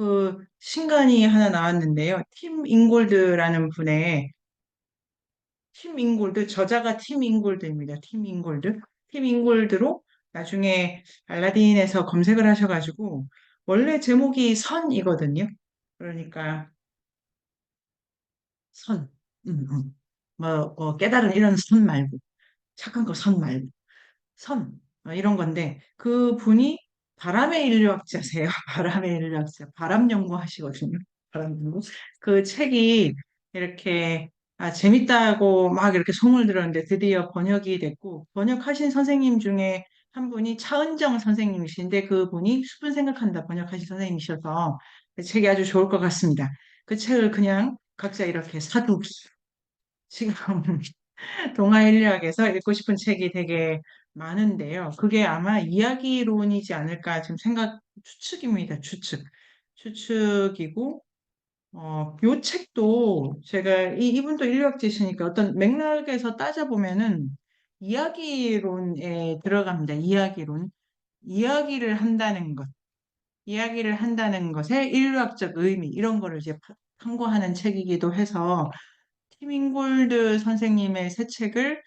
그 신간이 하나 나왔는데요. 팀 인골드라는 분의 팀 인골드, 저자가 팀 인골드입니다. 팀 인골드. 팀 인골드로 나중에 알라딘에서 검색을 하셔가지고 원래 제목이 선이거든요. 그러니까 선. 음, 음. 깨달은 이런 선 말고 착한 거 선 말고 선 이런 건데 그 분이 바람의 인류학자세요. 바람의 인류학자. 바람 연구하시거든요. 바람 연구. 그 책이 이렇게 재밌다고 막 이렇게 소문을 들었는데 드디어 번역이 됐고 번역하신 선생님 중에 한 분이 차은정 선생님이신데 그 분이 수분 생각한다 번역하신 선생님이셔서 그 책이 아주 좋을 것 같습니다. 그 책을 그냥 각자 이렇게 사두기. 지금 동아일리학에서 읽고 싶은 책이 되게 많은데요. 그게 아마 이야기론이지 않을까 지금 추측입니다. 추측이고, 요 책도 제가 이분도 인류학자시니까 어떤 맥락에서 따져보면은 이야기론에 들어갑니다. 이야기론. 이야기를 한다는 것. 이야기를 한다는 것의 인류학적 의미, 이런 거를 이제 탐구하는 책이기도 해서 티밍골드 선생님의 새 책을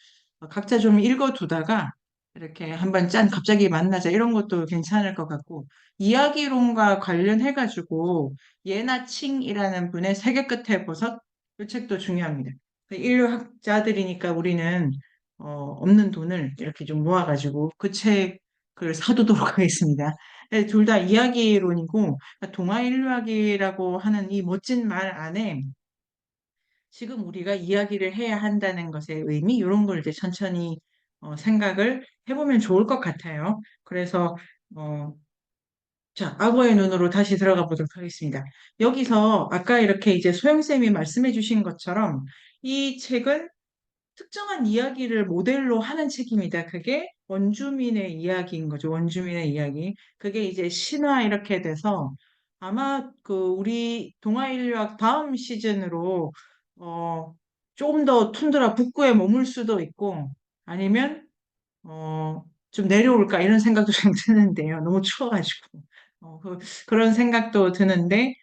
각자 좀 읽어두다가 이렇게 한번 갑자기 만나자 이런 것도 괜찮을 것 같고 이야기론과 관련해가지고 예나 칭이라는 분의 세계 끝에 보석 이 책도 중요합니다. 그 인류학자들이니까 우리는 없는 돈을 이렇게 좀 모아가지고 그 책을 사두도록 하겠습니다. 둘 다 이야기론이고 동아인류학이라고 하는 이 멋진 말 안에 지금 우리가 이야기를 해야 한다는 것의 의미, 이런 걸 이제 천천히 생각을 해보면 좋을 것 같아요. 그래서, 어, 자, 악어의 눈으로 다시 들어가 보도록 하겠습니다. 여기서 아까 이렇게 이제 소영쌤이 말씀해 주신 것처럼 이 책은 특정한 이야기를 모델로 하는 책입니다. 그게 원주민의 이야기인 거죠. 원주민의 이야기. 그게 이제 신화 이렇게 돼서 아마 그 우리 동아인류학 다음 시즌으로 어 조금 더 툰드라 북부에 머물 수도 있고 아니면 좀 내려올까 이런 생각도 좀 드는데요. 너무 추워가지고 그런 생각도 드는데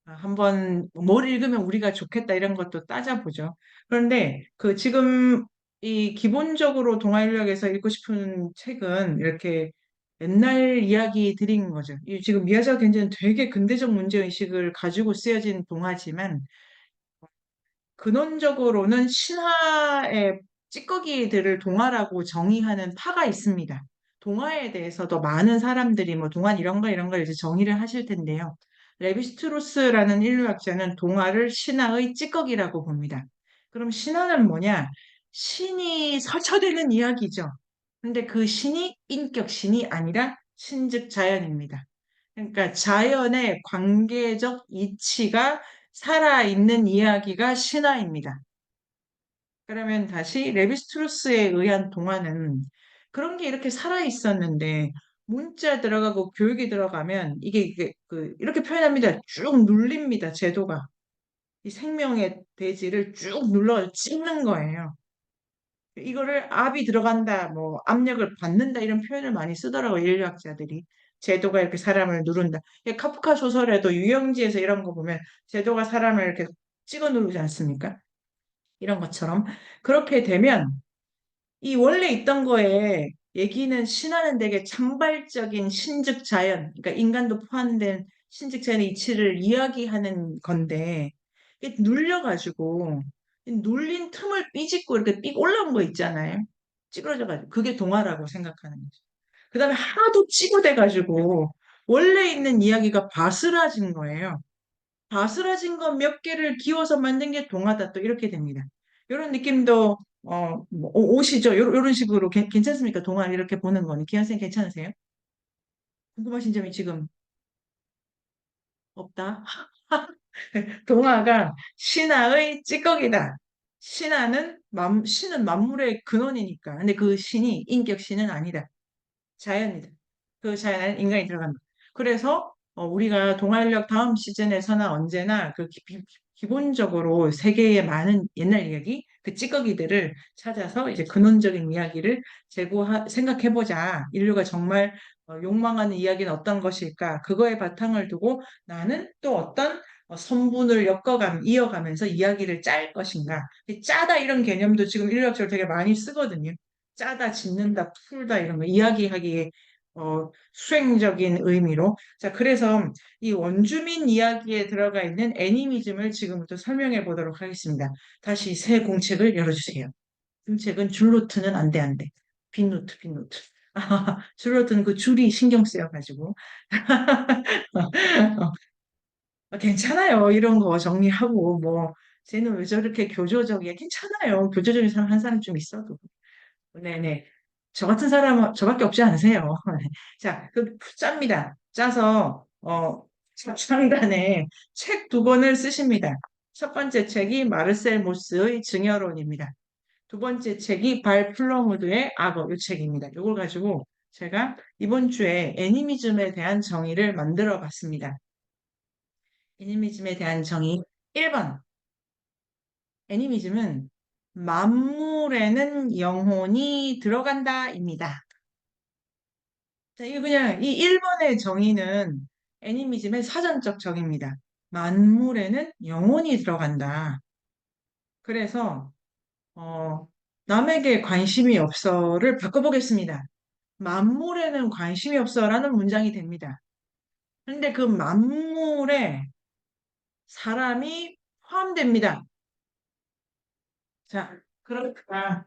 한번 뭘 읽으면 우리가 좋겠다 이런 것도 따져보죠. 그런데 그 지금 이 기본적으로 동아인력에서 읽고 싶은 책은 이렇게 옛날 이야기들인 거죠. 이 지금 미야자키 괜찮은 되게 근대적 문제의식을 가지고 쓰여진 동화지만 근원적으로는 신화의 찌꺼기들을 동화라고 정의하는 파가 있습니다. 동화에 대해서도 많은 사람들이 뭐 동화 이런 거 이제 정의를 하실 텐데요. 레비스트로스라는 인류학자는 동화를 신화의 찌꺼기라고 봅니다. 그럼 신화는 뭐냐? 신이 설쳐되는 이야기죠. 근데 그 신이 인격 신이 아니라 신즉 자연입니다. 그러니까 자연의 관계적 이치가 살아있는 이야기가 신화입니다. 그러면 다시 레비스트루스에 의한 동화는 그런 게 이렇게 살아있었는데 문자 들어가고 교육이 들어가면 이게 이렇게 표현합니다. 쭉 눌립니다. 제도가. 이 생명의 대지를 쭉 눌러 찍는 거예요. 이거를 압이 들어간다, 뭐 압력을 받는다 이런 표현을 많이 쓰더라고요. 인류학자들이. 제도가 이렇게 사람을 누른다. 카프카 소설에도 유영지에서 이런 거 보면 제도가 사람을 이렇게 찍어 누르지 않습니까? 이런 것처럼. 그렇게 되면 이 원래 있던 거에 얘기는 신화는 되게 창발적인 신즉 자연, 그러니까 인간도 포함된 신즉 자연의 이치를 이야기하는 건데 이게 눌려가지고 이 눌린 틈을 삐짓고 이렇게 삑 올라온 거 있잖아요. 찌그러져가지고 그게 동화라고 생각하는 거죠. 그다음에 하도 찌부돼가지고 원래 있는 이야기가 바스라진 거예요. 바스라진 것 몇 개를 기워서 만든 게 동화다 또 이렇게 됩니다. 이런 느낌도 뭐 오시죠? 요런 식으로 괜찮습니까? 동화 이렇게 보는 거는 기현 쌤 괜찮으세요? 궁금하신 점이 지금 없다. 동화가 신화의 찌꺼기다. 신은 만물의 근원이니까. 근데 그 신이 인격 신은 아니다. 자연이다. 그 자연에 인간이 들어간다. 그래서 우리가 동아인력 다음 시즌에서나 언제나 기본적으로 세계의 많은 옛날 이야기, 그 찌꺼기들을 찾아서 이제 근원적인 이야기를 생각해보자. 인류가 정말 욕망하는 이야기는 어떤 것일까? 그거에 바탕을 두고 나는 또 어떤 선분을 이어가면서 이야기를 짤 것인가? 이 짜다 이런 개념도 지금 인류학적으로 되게 많이 쓰거든요. 짜다, 짓는다, 풀다 이런 거 이야기하기에 수행적인 의미로. 자, 그래서 이 원주민 이야기에 들어가 있는 애니미즘을 지금부터 설명해 보도록 하겠습니다. 다시 새 공책을 열어주세요. 공책은 줄노트는 안 돼, 안 돼. 빈노트, 빈노트. 줄노트는 그 줄이 신경 쓰여가지고. 괜찮아요. 이런 거 정리하고, 뭐, 쟤는 왜 저렇게 교조적이야? 괜찮아요. 교조적인 사람 한 사람 좀 있어도. 네네. 저 같은 사람은 저밖에 없지 않으세요. 자, 짭니다. 짜서, 상단에 책 두 권을 쓰십니다. 첫 번째 책이 마르셀 모스의 증여론입니다. 두 번째 책이 발 플러무드의 악어, 이 책입니다. 이걸 가지고 제가 이번 주에 애니미즘에 대한 정의를 만들어 봤습니다. 애니미즘에 대한 정의 1번. 애니미즘은 만물에는 영혼이 들어간다입니다. 자, 이거 그냥 이 1번의 정의는 애니미즘의 사전적 정의입니다. 만물에는 영혼이 들어간다. 그래서 어, 남에게 관심이 없어를 바꿔보겠습니다. 만물에는 관심이 없어라는 문장이 됩니다. 그런데 그 만물에 사람이 포함됩니다. 자, 그러니까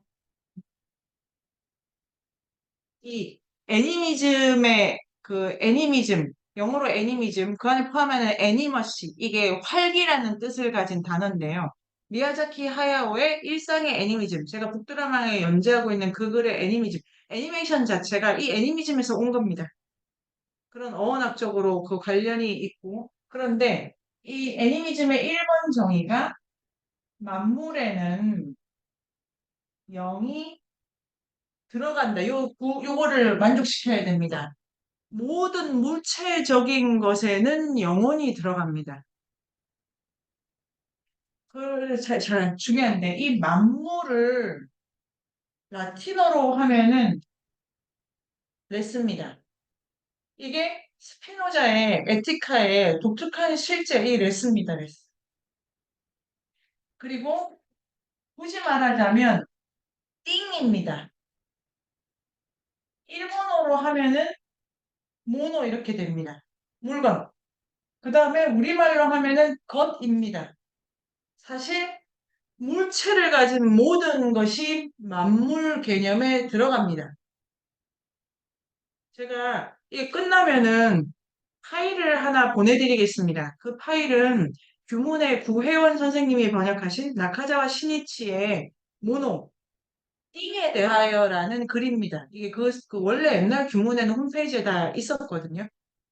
이 애니미즘의 그 애니미즘, 영어로 애니미즘, 그 안에 포함하는 애니머시, 이게 활기라는 뜻을 가진 단어인데요. 미야자키 하야오의 일상의 애니미즘, 제가 북드라마에 연재하고 있는 그 글의 애니미즘, 애니메이션 자체가 이 애니미즘에서 온 겁니다. 그런 어원학적으로 그 관련이 있고, 그런데 이 애니미즘의 1번 정의가 만물에는 영이 들어간다. 요거를 만족시켜야 됩니다. 모든 물체적인 것에는 영혼이 들어갑니다. 잘 중요한데, 이 만물을 라틴어로 하면은 레스입니다. 이게 스피노자의 에티카의 독특한 실제 이 레스입니다. 레스. 그리고 굳이 말하자면 띵입니다. 일본어로 하면은 모노 이렇게 됩니다. 물건. 그 다음에 우리말로 하면은 것입니다. 사실 물체를 가진 모든 것이 만물 개념에 들어갑니다. 제가 이게 끝나면은 파일을 하나 보내드리겠습니다. 그 파일은 규문의 구혜원 선생님이 번역하신 나카자와 시니치의 모노, 띵에 대하여라는 글입니다. 이게 그 원래 옛날 규문에는 홈페이지에 다 있었거든요.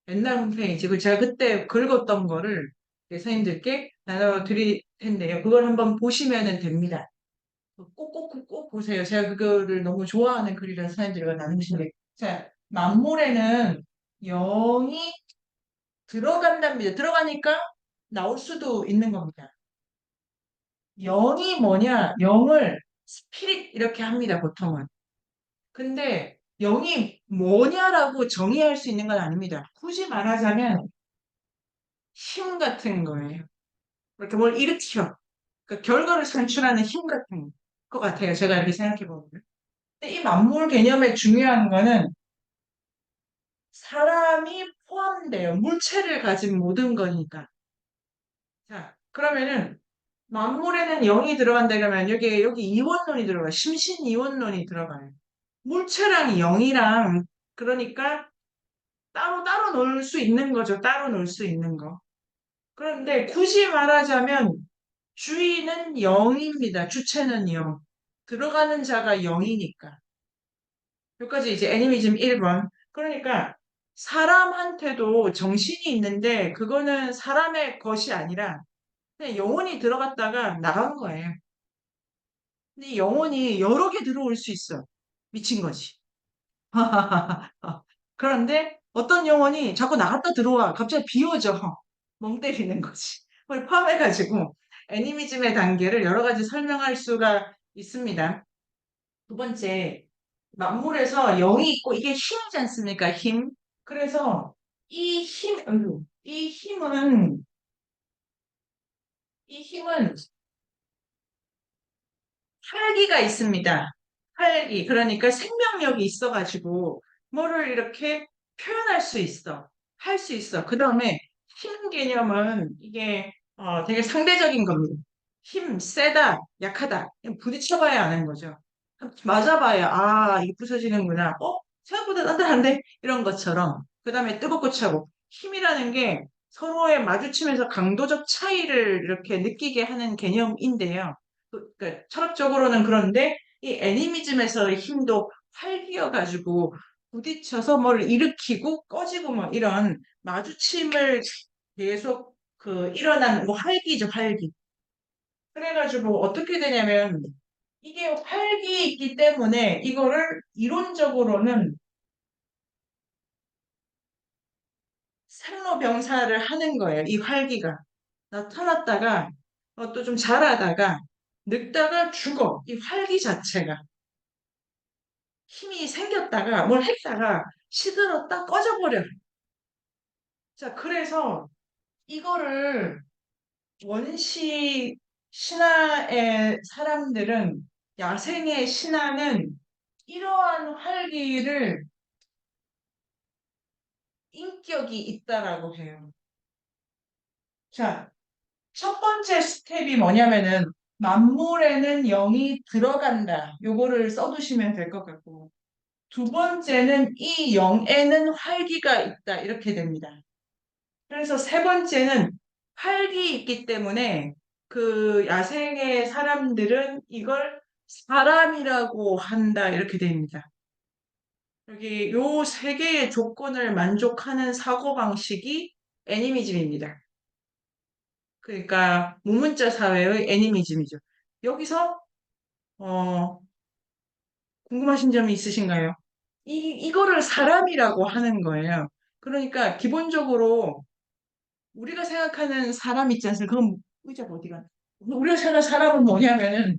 옛날 홈페이지. 그 제가 그때 긁었던 거를 선생님들께 나눠드릴 텐데요. 그걸 한번 보시면 됩니다. 꼭 보세요. 제가 그거를 너무 좋아하는 글이라서 선생님들과 나누시는데. 자, 만물에는 영이 들어간답니다. 들어가니까 나올 수도 있는 겁니다. 영이 뭐냐? 영을 스피릿 이렇게 합니다, 보통은. 근데 영이 뭐냐라고 정의할 수 있는 건 아닙니다. 굳이 말하자면 힘 같은 거예요. 이렇게 뭘 일으켜. 그 결과를 산출하는 힘 같은 것 같아요. 제가 이렇게 생각해 보면. 근데 이 만물 개념의 중요한 거는 사람이 포함돼요. 물체를 가진 모든 거니까. 자, 그러면은 만물에는 영이 들어간다 그러면 여기 이원론이 들어가요. 심신 이원론이 들어가요. 물체랑 영이랑 그러니까 따로 놓을 수 있는 거죠. 따로 놓을 수 있는 거. 그런데 굳이 말하자면 주인은 영입니다. 주체는 영. 들어가는 자가 영이니까. 여기까지 이제 애니미즘 1번. 그러니까 사람한테도 정신이 있는데 그거는 사람의 것이 아니라 그냥 영혼이 들어갔다가 나간 거예요. 근데 영혼이 여러 개 들어올 수 있어. 미친 거지. 그런데 어떤 영혼이 자꾸 나갔다 들어와. 갑자기 비워져. 멍 때리는 거지. 그걸 포함해가지고 애니미즘의 단계를 여러 가지 설명할 수가 있습니다. 두 번째, 만물에서 영이 있고 이게 힘이지 않습니까? 힘. 그래서 이 힘은 활기가 있습니다. 활기. 그러니까 생명력이 있어가지고 뭐를 이렇게 표현할 수 있어. 할 수 있어. 그 다음에 힘 개념은 이게 되게 상대적인 겁니다. 힘, 세다, 약하다. 그냥 부딪혀봐야 아는 거죠. 맞아봐야, 아, 이게 부서지는구나. 생각보다 단단한데? 이런 것처럼. 그 다음에 뜨겁고 차고. 힘이라는 게 서로의 마주치면서 강도적 차이를 이렇게 느끼게 하는 개념인데요. 그러니까 철학적으로는 그런데 이 애니미즘에서의 힘도 활기여가지고 부딪혀서 뭘 일으키고 꺼지고 뭐 이런 마주침을 계속 일어난 뭐 활기죠, 활기. 그래가지고 어떻게 되냐면 이게 활기 있기 때문에 이거를 이론적으로는 생로병사를 하는 거예요. 이 활기가 나타났다가 또 좀 자라다가 늙다가 죽어. 이 활기 자체가 힘이 생겼다가 뭘 했다가 시들었다 꺼져버려. 자, 그래서 이거를 원시 신화의 사람들은 야생의 신화는 이러한 활기를 인격이 있다라고 해요. 자, 첫 번째 스텝이 뭐냐면은 만물에는 영이 들어간다. 요거를 써두시면 될 것 같고 두 번째는 이 영에는 활기가 있다. 이렇게 됩니다. 그래서 세 번째는 활기 있기 때문에 그 야생의 사람들은 이걸 사람이라고 한다. 이렇게 됩니다. 여기 요 세 개의 조건을 만족하는 사고방식이 애니미즘입니다. 그러니까 무문자 사회의 애니미즘이죠. 여기서 어, 궁금하신 점이 있으신가요? 이거를 사람이라고 하는 거예요. 그러니까 기본적으로 우리가 생각하는 사람 있지 않습니까? 그럼 의자가 어디가? 우리가 생각하는 사람은 뭐냐면은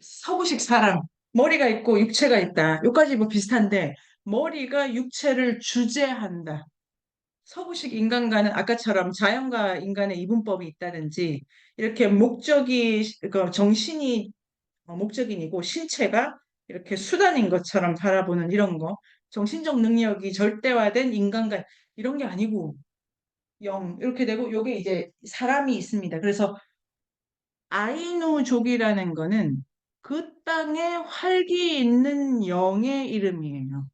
서구식 사람 머리가 있고 육체가 있다. 여기까지 뭐 비슷한데 머리가 육체를 주재한다. 서구식 인간과는 아까처럼 자연과 인간의 이분법이 있다든지 이렇게 목적이 정신이 목적인이고 신체가 이렇게 수단인 것처럼 바라보는 이런 거 정신적 능력이 절대화된 인간과 이런 게 아니고 영 이렇게 되고 요게 이제 사람이 있습니다. 그래서 아이누족이라는 거는 그 땅에 활기 있는 영의 이름이에요.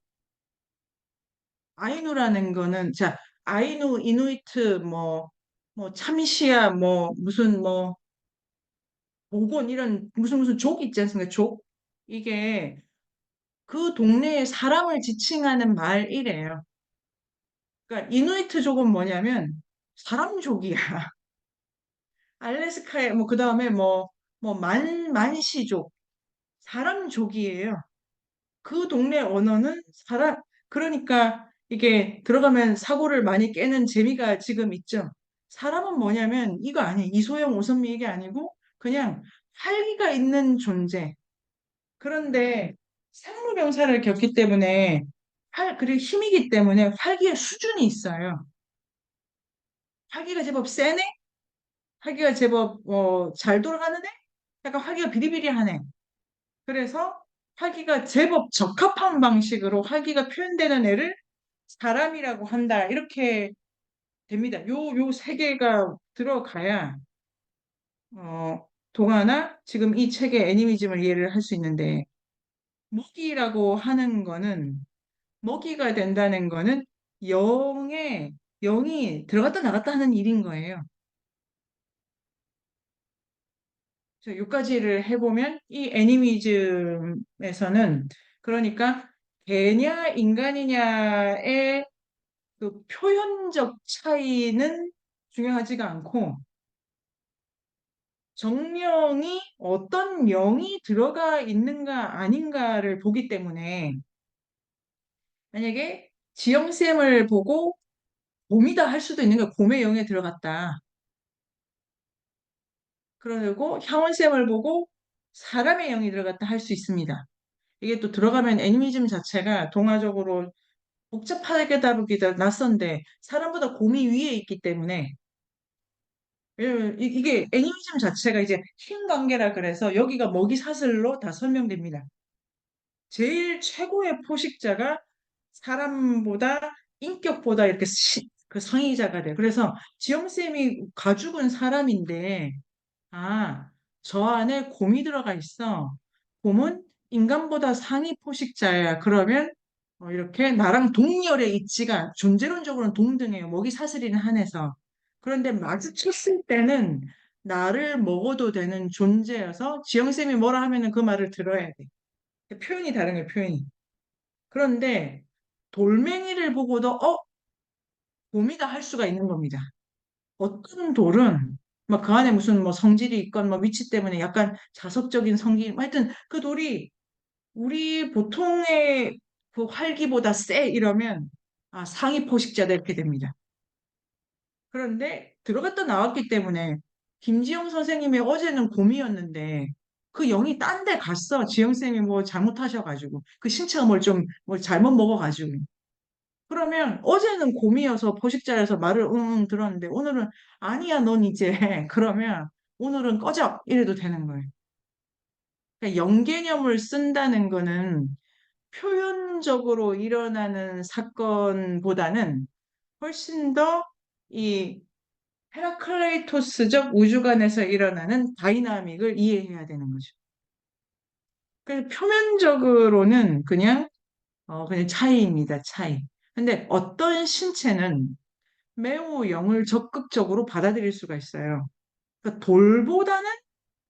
아이누라는 거는 자 아이누 이누이트 뭐 참시아 뭐 무슨 뭐 보건 이런 무슨 족 있지 않습니까? 족 이게 그 동네의 사람을 지칭하는 말이래요. 그러니까 이누이트족은 뭐냐면 사람족이야. 알래스카에 뭐 그다음에 뭐 만시족 사람족이에요. 그 동네 언어는 그러니까 이게 들어가면 사고를 많이 깨는 재미가 지금 있죠. 사람은 뭐냐면 이거 아니에요. 이소영 오선미 이게 아니고 그냥 활기가 있는 존재. 그런데 생로병사를 겪기 때문에 그리고 힘이기 때문에 활기의 수준이 있어요. 활기가 제법 세네? 활기가 제법 잘 돌아가는 애? 약간 활기가 비리비리하네. 그래서 활기가 제법 적합한 방식으로 활기가 표현되는 애를 사람이라고 한다. 이렇게 됩니다. 요 세 개가 들어가야 동화나 지금 이 책의 애니미즘을 이해를 할 수 있는데 먹이라고 하는 거는 먹이가 된다는 거는 영이 들어갔다 나갔다 하는 일인 거예요. 여기까지를 해보면 이 애니미즘에서는 그러니까 개냐 인간이냐의 그 표현적 차이는 중요하지가 않고 정령이 어떤 영이 들어가 있는가 아닌가를 보기 때문에 만약에 지영쌤을 보고 곰이다 할 수도 있는 거예요. 곰의 영에 들어갔다. 그리고 향원쌤을 보고 사람의 영이 들어갔다 할 수 있습니다. 이게 또 들어가면 애니미즘 자체가 동화적으로 복잡하게 다루기도 낯선데 사람보다 곰이 위에 있기 때문에 왜냐면 이게 애니메이션 자체가 이제 힘 관계라 그래서 여기가 먹이 사슬로 다 설명됩니다. 제일 최고의 포식자가 사람보다 인격보다 이렇게 그 상위자가 돼. 그래서 지영쌤이 가죽은 사람인데 아, 저 안에 곰이 들어가 있어. 곰은 인간보다 상위 포식자야. 그러면 이렇게 나랑 동열에 있지가 존재론적으로는 동등해요. 먹이 사슬이는 한해서. 그런데 마주쳤을 때는 나를 먹어도 되는 존재여서 지영쌤이 뭐라 하면은 그 말을 들어야 돼. 표현이 다른 거예요, 표현이. 그런데 돌멩이를 보고도 곰이다 할 수가 있는 겁니다. 어떤 돌은 막 그 안에 무슨 뭐 성질이 있건 뭐 위치 때문에 약간 자석적인 성질, 뭐 하여튼 그 돌이 우리 보통의 그 활기보다 세 이러면 상위 포식자다 이렇게 됩니다. 그런데 들어갔다 나왔기 때문에 김지영 선생님이 어제는 곰이었는데 그 영이 딴데 갔어. 지영 쌤이 뭐 잘못하셔가지고 그 신체가 뭘 잘못 먹어가지고 그러면 어제는 곰이어서 포식자여서 말을 응 들었는데 오늘은 아니야 넌 이제 그러면 오늘은 꺼져 이래도 되는 거예요. 그러니까 영개념을 쓴다는 거는 표현적으로 일어나는 사건보다는 훨씬 더 이 헤라클레이토스적 우주관에서 일어나는 다이나믹을 이해해야 되는 거죠. 그래서 표면적으로는 그냥 차이입니다. 차이. 근데 어떤 신체는 매우 영을 적극적으로 받아들일 수가 있어요. 그러니까 돌보다는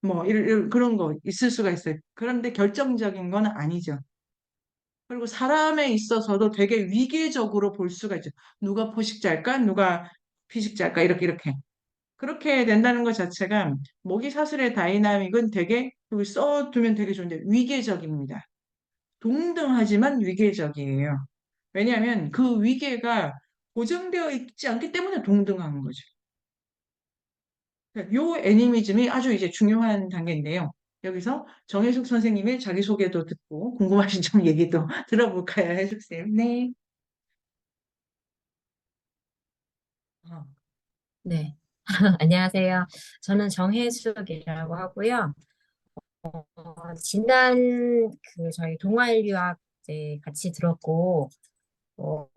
뭐 그런 거 있을 수가 있어요. 그런데 결정적인 건 아니죠. 그리고 사람에 있어서도 되게 위계적으로 볼 수가 있죠. 누가 포식자일까? 누가 피식자일까? 이렇게. 그렇게 된다는 것 자체가 모기 사슬의 다이나믹은 되게 여기 써두면 되게 좋은데 위계적입니다. 동등하지만 위계적이에요. 왜냐하면 그 위계가 고정되어 있지 않기 때문에 동등한 거죠. 요 애니미즘이 아주 이제 중요한 단계인데요. 여기서 정혜숙 선생님의 자기소개도 듣고 궁금하신 점 얘기도 들어볼까요, 혜숙쌤? 네. 어, 네. 안녕하세요. 저는 정혜숙이라고 하고요. 지난 저희 동아일 유학 이제 같이 들었고, 어,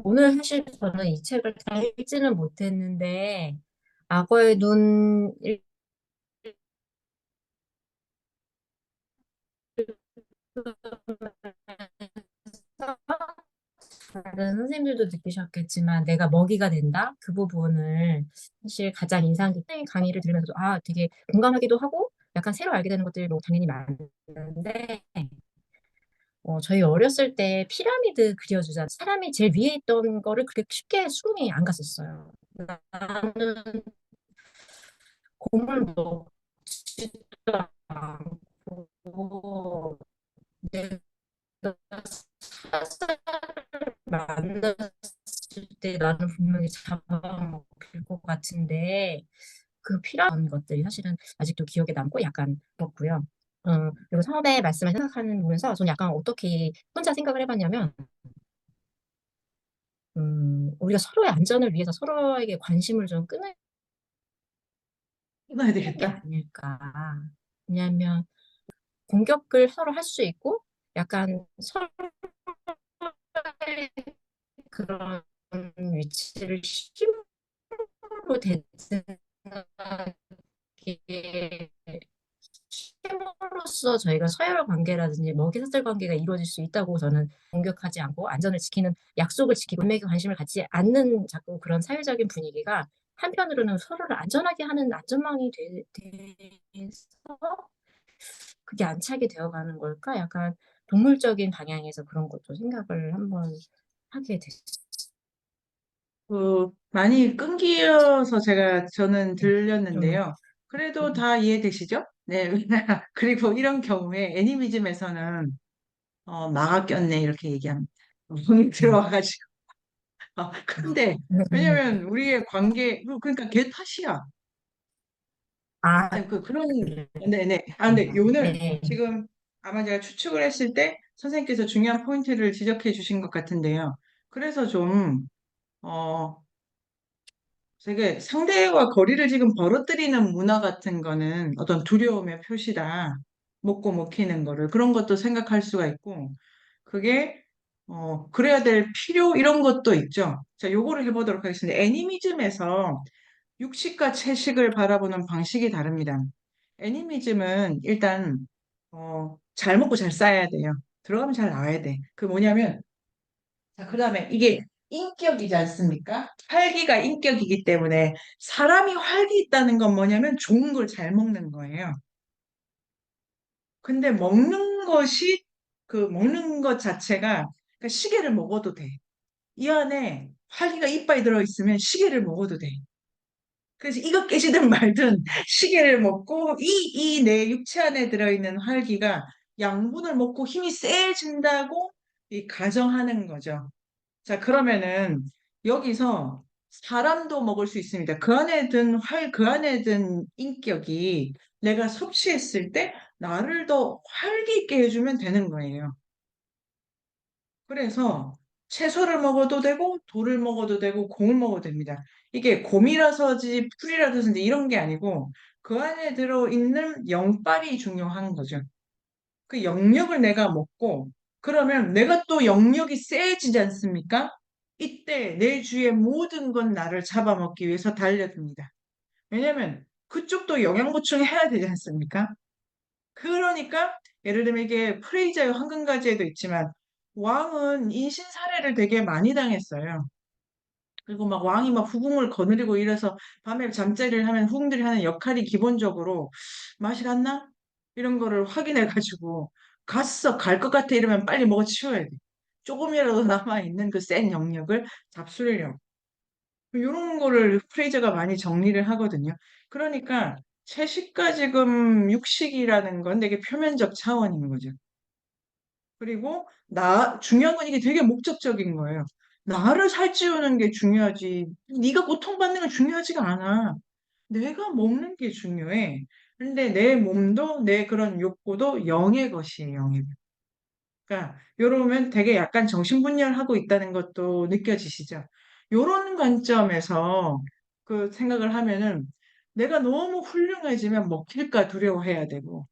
오늘 사실 저는 이 책을 다 읽지는 못했는데, 악어의 눈 읽으면서 다른 선생님들도 느끼셨겠지만 내가 먹이가 된다? 그 부분을 사실 가장 인상 깊은 강의를 들으면서 되게 공감하기도 하고 약간 새로 알게 되는 것들이 뭐 당연히 많은데 저희 어렸을 때 피라미드 그려주잖아요. 사람이 제일 위에 있던 거를 그렇게 쉽게 수긍이 안 갔었어요. 나는 곰을 먹지도 않고 내가 사자를 만났을 때 나는 분명히 잡아먹힐 것 같은데 그 필요한 것들이 사실은 아직도 기억에 남고 약간 그렇고요. 그리고 처음에 말씀을 생각하는 보면서 저는 약간 어떻게 혼자 생각을 해봤냐면 우리가 서로의 안전을 위해서 서로에게 관심을 좀 끄는 끊어야 게 되겠다. 아닐까. 왜냐하면 공격을 서로 할 수 있고 약간 서로의 그런 위치를 힘으로 대등하게 힘으로써 저희가 서열 관계라든지 먹이사슬 관계가 이루어질 수 있다고 저는 공격하지 않고 안전을 지키는 약속을 지키고 인맥에 관심을 갖지 않는 자꾸 그런 사회적인 분위기가 한편으로는 서로를 안전하게 하는 안전망이 돼서 그게 안착이 되어가는 걸까? 약간 동물적인 방향에서 그런 것도 생각을 한번 하게 됐어요. 많이 끊기어서 저는 네. 좀 들렸는데요. 그래도 다 이해되시죠? 네. 그리고 이런 경우에 애니미즘에서는 마가 꼈네 이렇게 얘기합니다. 문이 네. 들어와가지고. 근데 네. 왜냐면 우리의 관계 그러니까 걔 탓이야. 아, 아니 그런 그래요. 네네. 근데 요는 네. 지금 아마 제가 추측을 했을 때 선생님께서 중요한 포인트를 지적해 주신 것 같은데요. 그래서 좀, 어, 되게 상대와 거리를 지금 벌어뜨리는 문화 같은 거는 어떤 두려움의 표시다. 먹고 먹히는 거를. 그런 것도 생각할 수가 있고, 그게, 그래야 될 필요, 이런 것도 있죠. 자, 요거를 해보도록 하겠습니다. 애니미즘에서 육식과 채식을 바라보는 방식이 다릅니다. 애니미즘은 일단, 잘 먹고 잘 싸야 돼요. 들어가면 잘 나와야 돼. 그 뭐냐면, 자, 그 다음에 이게 인격이지 않습니까? 활기가 인격이기 때문에 사람이 활기 있다는 건 뭐냐면 좋은 걸 잘 먹는 거예요. 근데 먹는 것 자체가 그러니까 시계를 먹어도 돼. 이 안에 활기가 이빨이 들어있으면 시계를 먹어도 돼. 그래서 이거 깨지든 말든 시계를 먹고 이 내 육체 안에 들어있는 활기가 양분을 먹고 힘이 세진다고 이 가정하는 거죠. 자, 그러면은 여기서 사람도 먹을 수 있습니다. 그 안에 든 인격이 내가 섭취했을 때 나를 더 활기 있게 해주면 되는 거예요. 그래서 채소를 먹어도 되고 돌을 먹어도 되고 공을 먹어도 됩니다. 이게 곰이라서지 풀이라서지 이런 게 아니고 그 안에 들어있는 영빨이 중요한 거죠. 그 영역을 내가 먹고 그러면 내가 또 영역이 세지지 않습니까? 이때 내 주위의 모든 건 나를 잡아먹기 위해서 달려듭니다. 왜냐면 그쪽도 영양 보충해야 되지 않습니까? 그러니까 예를 들면 이게 프레이자의 황금가지에도 있지만 왕은 인신 살해를 되게 많이 당했어요. 그리고 막 왕이 막 후궁을 거느리고 이래서 밤에 잠자리를 하면 후궁들이 하는 역할이 기본적으로 맛이 갔나? 이런 거를 확인해 가지고 갔어 갈 것 같아 이러면 빨리 먹어 치워야 돼. 조금이라도 남아있는 그 센 영역을 잡수려고. 이런 거를 프레이저가 많이 정리를 하거든요. 그러니까 채식과 지금 육식이라는 건 되게 표면적 차원인 거죠. 그리고 중요한 건 이게 되게 목적적인 거예요. 나를 살찌우는 게 중요하지. 네가 고통받는 건 중요하지가 않아. 내가 먹는 게 중요해. 근데 내 몸도 내 그런 욕구도 영의 것이에요, 영의 것. 그러니까 요러면 되게 약간 정신분열하고 있다는 것도 느껴지시죠? 요런 관점에서 그 생각을 하면은 내가 너무 훌륭해지면 먹힐까 두려워해야 되고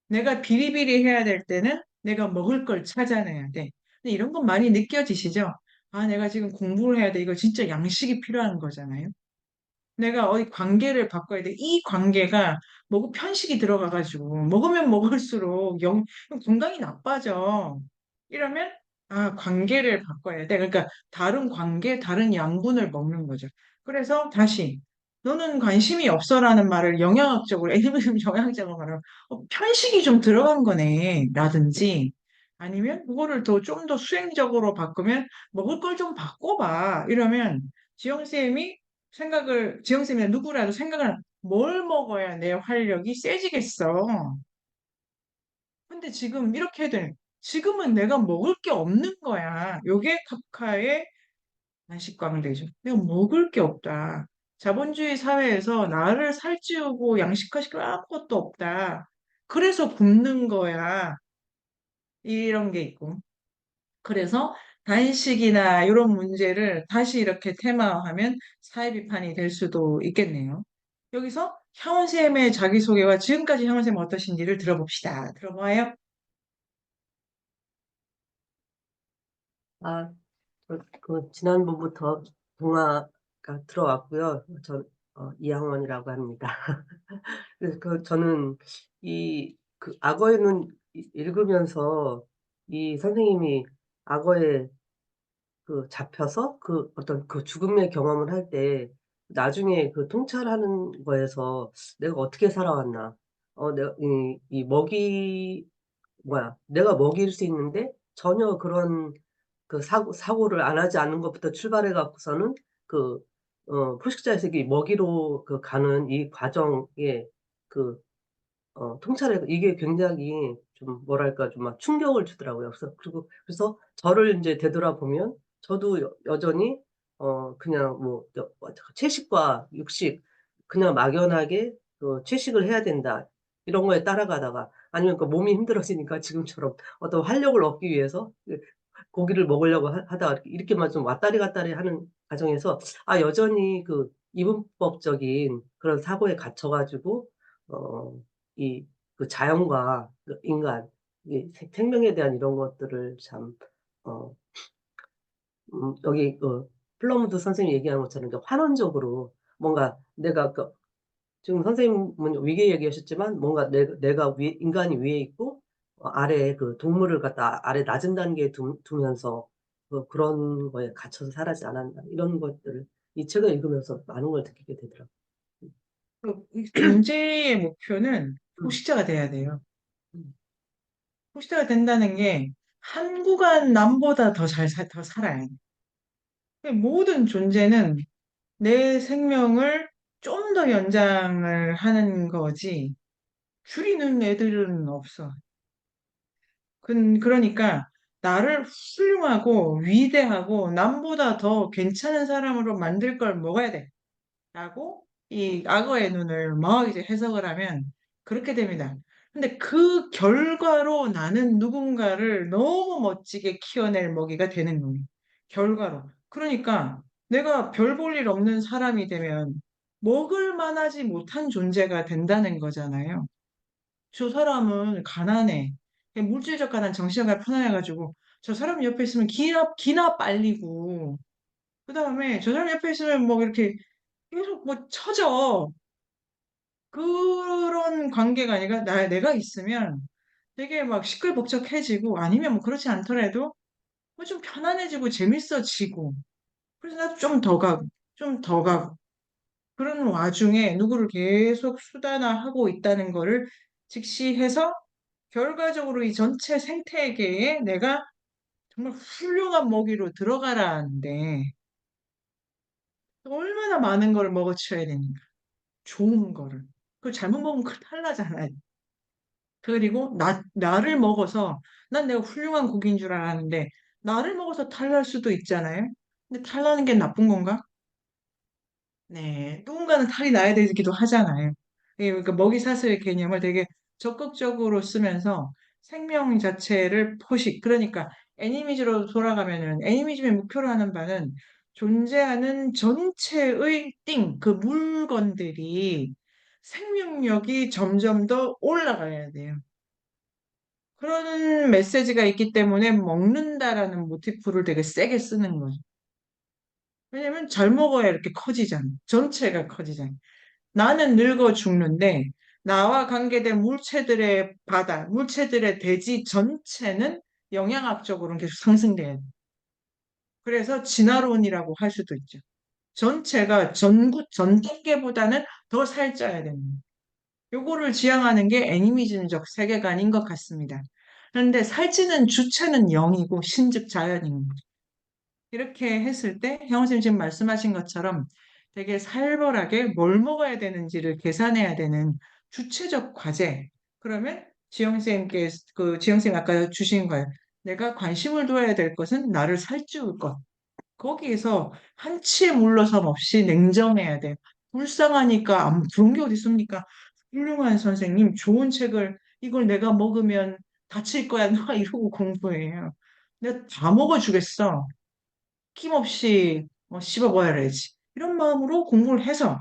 내가 비리비리 해야 될 때는 내가 먹을 걸 찾아내야 돼. 근데 이런 건 많이 느껴지시죠? 아, 내가 지금 공부를 해야 돼. 이거 진짜 양식이 필요한 거잖아요. 내가 어디 관계를 바꿔야 돼. 이 관계가 뭐고 편식이 들어가가지고 먹으면 먹을수록 건강이 나빠져. 이러면 관계를 바꿔야 돼. 그러니까 다른 관계, 다른 양분을 먹는 거죠. 그래서 다시 너는 관심이 없어라는 말을 영양학적으로, 애니메이션 영양학적으로 말하면 편식이 좀 들어간 거네. 라든지 아니면 그거를 좀 더 수행적으로 바꾸면 먹을 걸 좀 바꿔봐. 이러면 지영쌤이 지영쌤이나 누구라도 생각을 뭘 먹어야 내 활력이 세지겠어. 근데 지금은 내가 먹을 게 없는 거야. 요게 카프카의 단식광대죠. 내가 먹을 게 없다. 자본주의 사회에서 나를 살찌우고 양식화시킬 아무것도 없다. 그래서 굶는 거야. 이런 게 있고. 그래서 단식이나 이런 문제를 다시 이렇게 테마화하면 사회 비판이 될 수도 있겠네요. 여기서 향원쌤의 자기소개와 지금까지 향원쌤 어떠신지를 들어봅시다. 들어봐요. 아, 지난번부터 동화가 들어왔고요. 이항원이라고 합니다. 그래서 저는 악어의 눈 읽으면서 이 선생님이 악어에 잡혀서 어떤 죽음의 경험을 할 때 나중에 통찰하는 거에서 내가 어떻게 살아왔나. 내가 내가 먹일 수 있는데 전혀 그런 사고를 안 하지 않는 것부터 출발해 갖고서는 그 포식자에서 먹이로 가는 이 과정에 그 통찰해 이게 굉장히 좀 뭐랄까 좀 막 충격을 주더라고요. 그래서 저를 인제 되돌아보면 저도 여전히 그냥 채식과 육식 그냥 막연하게 '채식을 해야 된다.' 이런 거에 따라가다가 아니면 그 몸이 힘들어지니까 지금처럼 어떤 활력을 얻기 위해서 고기를 먹으려고 하다가 이렇게만 좀 왔다리 갔다리 하는 과정에서 여전히 그 이분법적인 그런 사고에 갇혀 가지고 이 그 자연과 그 인간 이 생명에 대한 이런 것들을 참 어 여기 그 플러무드 선생님이 얘기한 것처럼 이제 환원적으로 뭔가 내가 지금 선생님은 위계 얘기하셨지만 뭔가 내가 위 인간이 위에 있고 아래에 그 동물을 갖다 아래 낮은 단계에 두면서 그런 거에 갇혀서 살아지 않았나 이런 것들을 이 책을 읽으면서 많은 걸 느끼게 되더라고요. 이 존재의 목표는 음. 포식자가 돼야 돼요. 음. 포식자가 된다는 게 한 구간 남보다 더 살아야 돼. 모든 존재는 내 생명을 좀 더 연장을 하는 거지, 줄이는 애들은 없어. 그러니까 나를 훌륭하고 위대하고 남보다 더 괜찮은 사람으로 만들 걸 먹어야 돼. 라고 이 악어의 눈을 막 이제 해석을 하면 그렇게 됩니다. 근데 그 결과로 나는 누군가를 너무 멋지게 키워낼 먹이가 되는 거예요. 결과로. 그러니까 내가 별 볼 일 없는 사람이 되면 먹을 만하지 못한 존재가 된다는 거잖아요. 저 사람은 가난해. 그냥 물질적 가난, 정신적 가난 편안해가지고 저 사람 옆에 있으면 기나 빨리고 그 다음에 저 사람 옆에 있으면 뭐 이렇게 계속 뭐 처져. 그런 관계가 아니라 내가 있으면 되게 막 시끌벅적해지고 아니면 뭐 그렇지 않더라도 뭐 좀 편안해지고 재밌어지고 그래서 나도 좀 더 가고 좀 더 가고 그런 와중에 누구를 계속 수단화하고 있다는 거를 직시해서 결과적으로 이 전체 생태계에 내가 정말 훌륭한 먹이로 들어가라는데 얼마나 많은 걸 먹어치워야 되는가. 좋은 거를. 그걸 잘못 먹으면 큰일 날라잖아요. 그리고 나를 먹어서 난 내가 훌륭한 고기인 줄 알았는데 나를 먹어서 탈날 수도 있잖아요. 근데 탈나는 게 나쁜 건가? 네, 누군가는 탈이 나야 되기도 하잖아요. 그러니까 먹이 사슬의 개념을 되게 적극적으로 쓰면서 생명 자체를 포식, 그러니까 애니미즈로 돌아가면은 애니미즘의 목표로 하는 바는 존재하는 전체의 그 물건들이 생명력이 점점 더 올라가야 돼요. 그런 메시지가 있기 때문에 먹는다라는 모티프를 되게 세게 쓰는 거죠. 왜냐면 잘 먹어야 이렇게 커지잖아. 전체가 커지잖아. 나는 늙어 죽는데 나와 관계된 물체들의 바다, 물체들의 대지 전체는 영양학적으로는 계속 상승돼야 돼. 그래서 진화론이라고 할 수도 있죠. 전체가 전 단계보다는 더 살쪄야 됩니다. 요거를 지향하는 게 애니미즘적 세계관인 것 같습니다. 그런데 살찌는 주체는 영이고 신즉 자연인 거죠. 이렇게 했을 때 형원님 지금 말씀하신 것처럼 되게 살벌하게 뭘 먹어야 되는지를 계산해야 되는 주체적 과제. 그러면 지영쌤께 지영쌤 아까 주신 거예요. 내가 관심을 둬야 될 것은 나를 살찌울 것. 거기에서 한치의 물러섬 없이 냉정해야 돼. 불쌍하니까 그런 게 어디 있습니까? 훌륭한 선생님, 좋은 책을 이걸 내가 먹으면 다칠 거야. 나 이러고 공부해요. 내가 다 먹어주겠어. 힘없이 씹어 먹어야지. 이런 마음으로 공부를 해서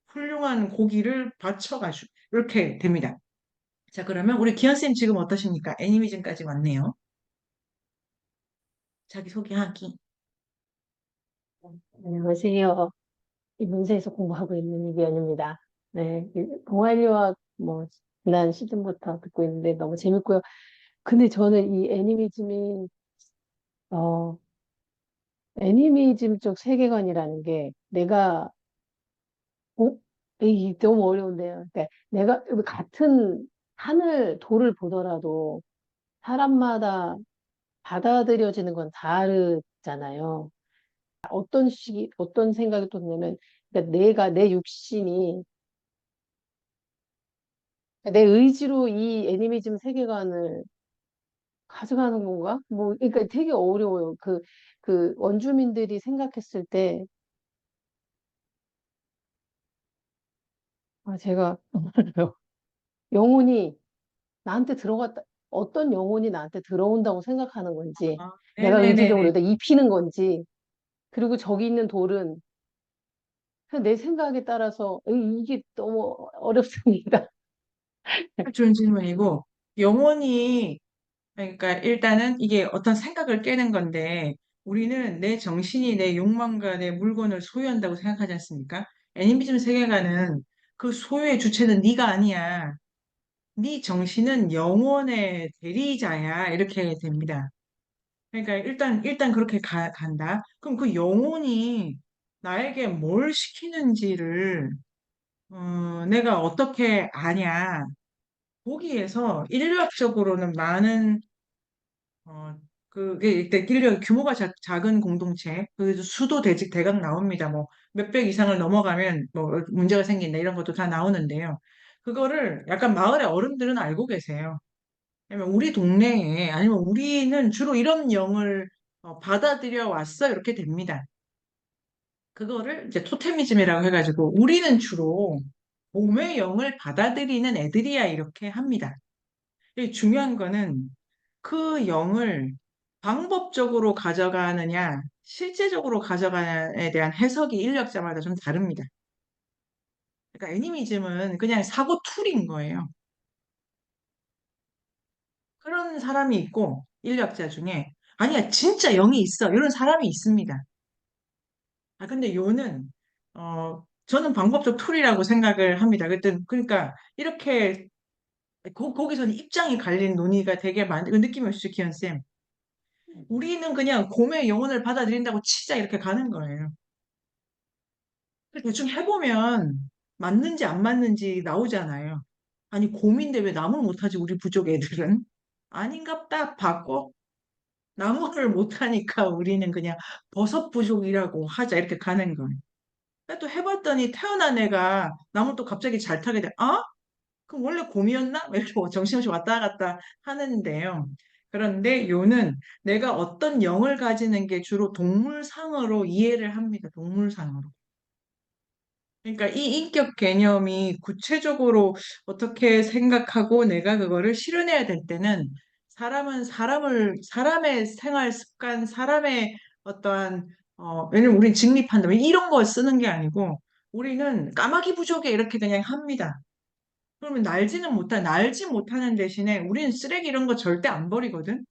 훌륭한 고기를 바쳐가지고 이렇게 됩니다. 자, 그러면 우리 기현쌤 지금 어떠십니까? 애니메이션까지 왔네요. 자기소개하기. 안녕하세요. 이문세에서 공부하고 있는 이기현입니다. 네, 동아일리와 뭐 지난 시즌부터 듣고 있는데 너무 재밌고요. 근데 저는 이 어, 애니미즘 쪽 세계관이라는 게 내가 어? 이 너무 어려운데요. 그러니까 내가 같은 돌을 보더라도 사람마다 받아들여지는 건 다르잖아요. 어떤 생각이 또 드냐면, 그러니까 내 육신이 내 의지로 이 애니미즘 세계관을 가져가는 건가? 뭐, 그러니까 되게 어려워요. 그 원주민들이 생각했을 때, 제가 영혼이 나한테 들어갔다, 어떤 영혼이 나한테 들어온다고 생각하는 건지, 내가 의지적으로 네네네네. 여기다 입히는 건지, 그리고 저기 있는 돌은 그냥 내 생각에 따라서 이게 너무 어렵습니다. 좋은 질문이고, 영혼이, 그러니까 일단은 이게 어떤 생각을 깨는 건데, 우리는 내 정신이 내 욕망과 내 물건을 소유한다고 생각하지 않습니까? 애니미즘 세계관은 그 소유의 주체는 네가 아니야. 네 정신은 영혼의 대리자야. 이렇게 됩니다. 그러니까 일단 그렇게 간다. 그럼 그 영혼이 나에게 뭘 시키는지를 내가 어떻게 아냐? 거기에서 인류학적으로는 많은 그게 일단 인류 규모가 작은 공동체, 그 수도 대각 나옵니다. 뭐 몇백 이상을 넘어가면 뭐 문제가 생긴다 이런 것도 다 나오는데요. 그거를 약간 마을의 어른들은 알고 계세요. 왜냐면 우리 동네에 아니면 우리는 주로 이런 영을 받아들여 왔어 이렇게 됩니다. 그거를 이제 토테미즘이라고 해가지고 우리는 주로 봄의 영을 받아들이는 애들이야 이렇게 합니다. 이 중요한 거는 그 영을 방법적으로 가져가느냐 실제적으로 가져가냐에 대한 해석이 인력자마다 좀 다릅니다. 그러니까 애니미즘은 그냥 사고 툴인 거예요. 그런 사람이 있고 인력자 중에 아니야 진짜 영이 있어 이런 사람이 있습니다. 아 근데 요는 저는 방법적 툴이라고 생각을 합니다. 그러니까 이렇게 거기서는 입장이 갈린 논의가 되게 그 느낌이 오시죠, 기현 쌤? 우리는 그냥 곰의 영혼을 받아들인다고 치자 이렇게 가는 거예요. 대충 해보면 맞는지 안 맞는지 나오잖아요. 아니 곰인데 왜 나무 못하지 우리 부족 애들은? 아닌갑다 바꿔. 나무를 못하니까 우리는 그냥 버섯 부족이라고 하자 이렇게 가는 거예요. 근데 또 해봤더니 태어난 애가 나무 또 갑자기 잘 타게 돼. 아? 그럼 원래 곰이었나? 이렇게 정신없이 왔다 갔다 하는데요. 그런데 요는 내가 어떤 영을 가지는 게 주로 동물상으로 이해를 합니다. 동물상으로. 그러니까 이 인격 개념이 구체적으로 어떻게 생각하고 내가 그거를 실현해야 될 때는 사람의 생활 습관, 사람의 어떠한, 왜냐면 우린 직립한다. 이런 거 쓰는 게 아니고 우리는 까마귀 부족에 이렇게 그냥 합니다. 그러면 날지 못하는 대신에 우리는 쓰레기 이런 거 절대 안 버리거든?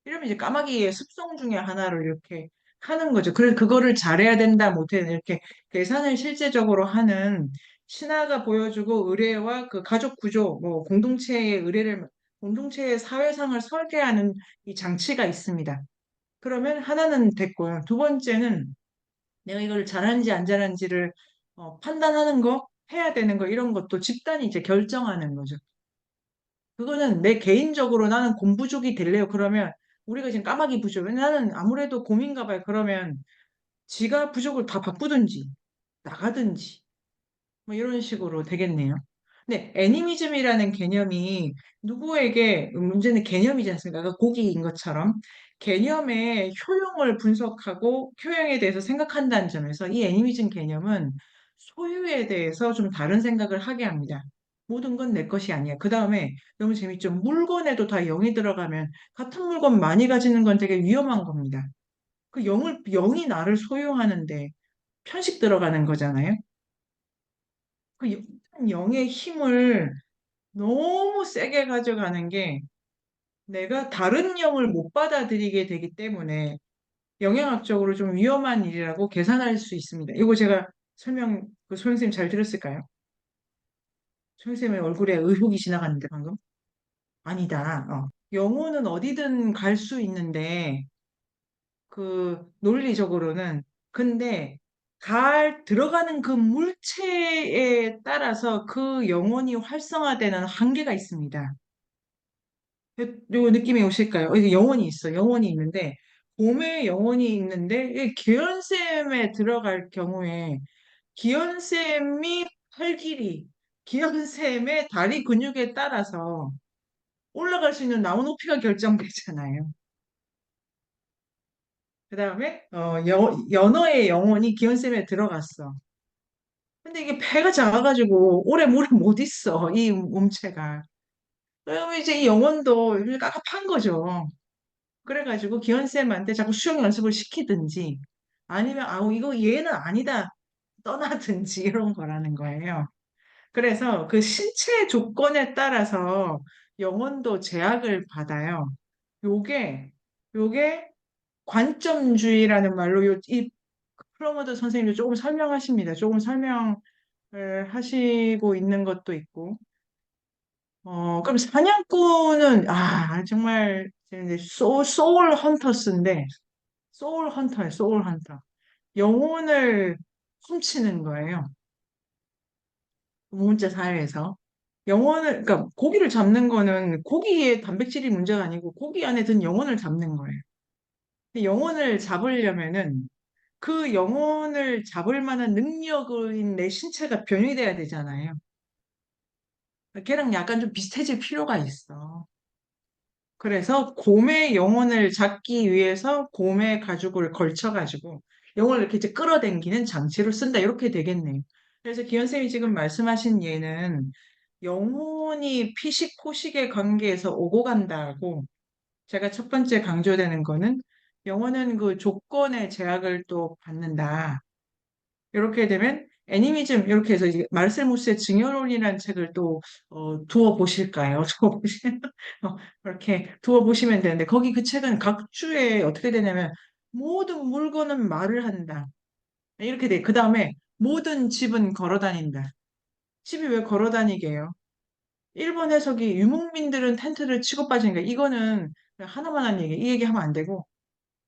이러면 이제 까마귀의 습성 중에 하나를 이렇게 하는 거죠. 그래서 그거를 잘해야 된다, 못해야 된다, 이렇게 계산을 실제적으로 하는 신화가 보여주고 의례와 그 가족 구조, 뭐 공동체의 사회상을 설계하는 이 장치가 있습니다. 그러면 하나는 됐고요. 두 번째는 내가 이걸 잘하는지 안 잘하는지를 판단하는 거, 해야 되는 거, 이런 것도 집단이 이제 결정하는 거죠. 그거는 내 개인적으로 나는 곰부족이 될래요. 그러면 우리가 지금 까마귀 부족. 나는 아무래도 곰인가 봐요. 그러면 지가 부족을 다 바꾸든지 나가든지 뭐 이런 식으로 되겠네요. 근데 애니미즘이라는 개념이 누구에게 문제는 개념이지 않습니까? 그 고기인 것처럼 개념의 효용을 분석하고 효용에 대해서 생각한다는 점에서 이 애니미즘 개념은 소유에 대해서 좀 다른 생각을 하게 합니다. 모든 건 내 것이 아니야. 그 다음에 너무 재밌죠. 물건에도 다 영이 들어가면 같은 물건 많이 가지는 건 되게 위험한 겁니다. 영이 나를 소유하는데 편식 들어가는 거잖아요. 그 영의 힘을 너무 세게 가져가는 게 내가 다른 영을 못 받아들이게 되기 때문에 영향학적으로 좀 위험한 일이라고 계산할 수 있습니다. 이거 제가 소영쌤 잘 들었을까요? 소영쌤의 얼굴에 의혹이 지나갔는데 방금? 아니다. 영혼은 어디든 갈 수 있는데 그 논리적으로는 근데 들어가는 그 물체에 따라서 그 영혼이 활성화되는 한계가 있습니다. 요 느낌이 오실까요? 이게 영혼이 있어. 영혼이 있는데 곰의 영혼이 있는데 이 기현쌤에 들어갈 경우에 기현쌤이 팔 길이, 기현쌤의 다리 근육에 따라서 올라갈 수 있는 나무 높이가 결정되잖아요. 그 다음에 연어의 영혼이 기현쌤에 들어갔어. 근데 이게 배가 작아가지고 오래 물에 못 있어. 이 몸체가. 그러면 이제 이 영혼도 깝깝한 거죠. 그래가지고 기현쌤한테 자꾸 수영 연습을 시키든지 아니면 아우 이거 얘는 아니다 떠나든지 이런 거라는 거예요. 그래서 그 신체 조건에 따라서 영혼도 제약을 받아요. 요게 요게 관점주의라는 말로 이 프로모더 선생님도 조금 설명하십니다. 조금 설명을 하시고 있는 것도 있고. 그럼 사냥꾼은 정말 이제 소울 헌터스인데 소울 헌터예요. 소울 헌터. 영혼을 훔치는 거예요. 우문자 사회에서. 그러니까 고기를 잡는 거는 고기의 단백질이 문제가 아니고 고기 안에 든 영혼을 잡는 거예요. 근데 영혼을 잡으려면은 그 영혼을 잡을 만한 능력인 내 신체가 변이돼야 되잖아요. 걔랑 약간 좀 비슷해질 필요가 있어. 그래서 곰의 영혼을 잡기 위해서 곰의 가죽을 걸쳐가지고 영혼을 이렇게 이제 끌어당기는 장치로 쓴다. 이렇게 되겠네요. 그래서 기현 쌤이 지금 말씀하신 예는 영혼이 피식 포식의 관계에서 오고 간다고 제가 첫 번째 강조되는 거는 영혼은 그 조건의 제약을 또 받는다. 이렇게 되면 애니미즘 이렇게 해서 이제 마르셀 무스의 증여론이라는 책을 또 두어 보실까요? 이렇게 두어 보시면 되는데 거기 그 책은 각 주에 어떻게 되냐면 모든 물건은 말을 한다. 이렇게 돼. 그 다음에 모든 집은 걸어 다닌다. 집이 왜 걸어 다니게 해요? 일본 해석이 유목민들은 텐트를 치고 빠지니까 이거는 그냥 하나만 한 얘기. 이 얘기하면 안 되고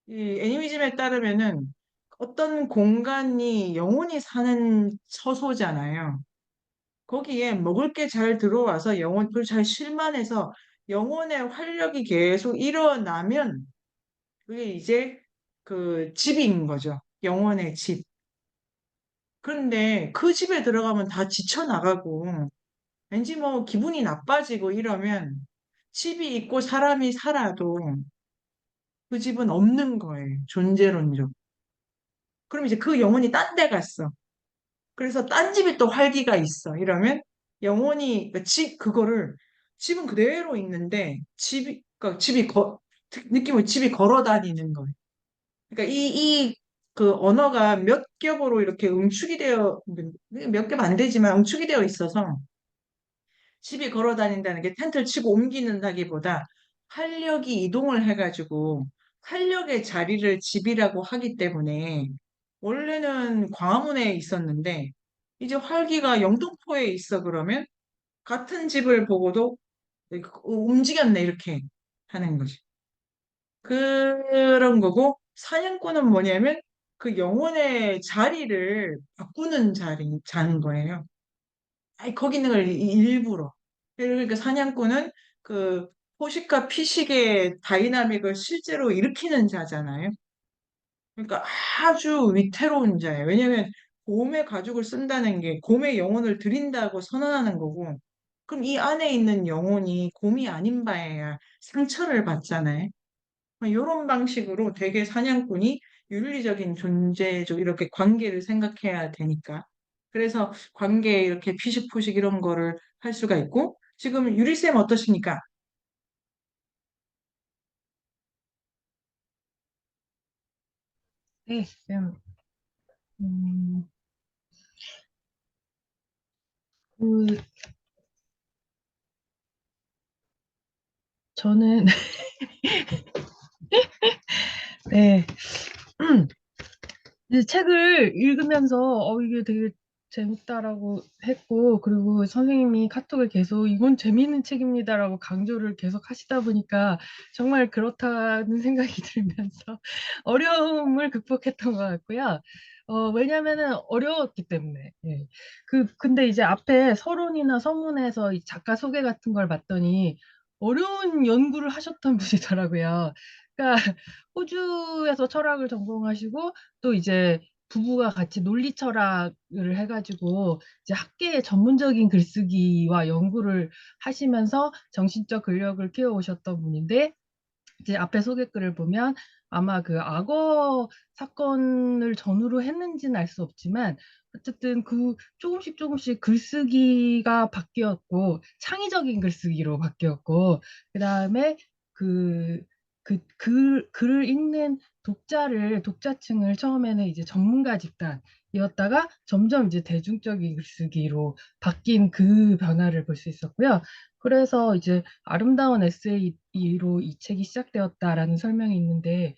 이 애니미즘에 따르면은 어떤 공간이 영혼이 사는 처소잖아요. 거기에 먹을 게 잘 들어와서 영혼, 그걸 잘 실만해서 영혼의 활력이 계속 일어나면 그게 이제 그 집인 거죠. 영혼의 집. 그런데 그 집에 들어가면 다 지쳐나가고 왠지 뭐 기분이 나빠지고 이러면 집이 있고 사람이 살아도 그 집은 없는 거예요. 존재론적. 그럼 이제 그 영혼이 딴 데 갔어. 그래서 딴 집이 또 활기가 있어. 이러면 영혼이 그러니까 그거를 집은 그대로 있는데 그러니까 느낌을 집이 걸어 다니는 거예요. 그러니까 그 언어가 몇 겹으로 이렇게 응축이 되어 몇 겹 안 되지만 응축이 되어 있어서 집이 걸어 다닌다는 게 텐트를 치고 옮기는다기보다 활력이 이동을 해가지고 활력의 자리를 집이라고 하기 때문에 원래는 광화문에 있었는데 이제 활기가 영등포에 있어 그러면 같은 집을 보고도 움직였네 이렇게 하는 거지. 그런 거고 사냥꾼은 뭐냐면 그 영혼의 자리를 바꾸는 자는 거예요. 아니, 거기 있는 걸 일부러. 그러니까 사냥꾼은 그 포식과 피식의 다이나믹을 실제로 일으키는 자잖아요. 그러니까 아주 위태로운 자예요. 왜냐하면 곰의 가죽을 쓴다는 게 곰의 영혼을 드린다고 선언하는 거고, 그럼 이 안에 있는 영혼이 곰이 아닌 바에야 상처를 받잖아요. 이런 방식으로 되게 사냥꾼이 윤리적인 존재죠. 이렇게 관계를 생각해야 되니까. 그래서 관계에 이렇게 피식푸식 이런 거를 할 수가 있고, 지금 유리쌤 어떠십니까? 네, 음, 그, 저는, 네, 이 책을 읽으면서, 이게 되게 재밌다라고 했고, 그리고 선생님이 카톡을 계속, 이건 재미있는 책입니다라고 강조를 계속 하시다 보니까, 정말 그렇다는 생각이 들면서, 어려움을 극복했던 것 같고요. 왜냐면은 어려웠기 때문에. 예. 근데 이제 앞에 서론이나 서문에서 이 작가 소개 같은 걸 봤더니, 어려운 연구를 하셨던 분이더라고요. 그러니까, 호주에서 철학을 전공하시고, 또 이제 부부가 같이 논리 철학을 해가지고 이제 학계의 전문적인 글쓰기와 연구를 하시면서 정신적 근력을 키워오셨던 분인데 이제 앞에 소개글을 보면 아마 그 악어 사건을 전후로 했는지는 알 수 없지만 어쨌든 그 조금씩 조금씩 글쓰기가 바뀌었고 창의적인 글쓰기로 바뀌었고 그다음에 그 글을 읽는 독자층을 처음에는 이제 전문가 집단이었다가 점점 이제 대중적인 글쓰기로 바뀐 그 변화를 볼 수 있었고요. 그래서 이제 아름다운 에세이로 이 책이 시작되었다라는 설명이 있는데,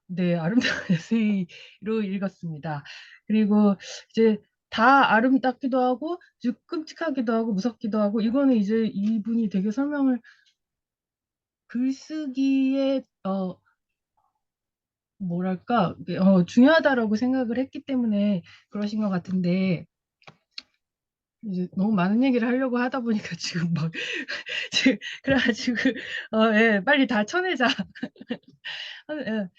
네, 아름다운 에세이로 읽었습니다. 그리고 이제 다 아름답기도 하고, 끔찍하기도 하고, 무섭기도 하고, 이거는 이제 이분이 되게 설명을 글쓰기에, 뭐랄까, 중요하다라고 생각을 했기 때문에 그러신 것 같은데, 이제 너무 많은 얘기를 하려고 하다 보니까 지금 막, 그래가지고, 예, 빨리 다 쳐내자. 예.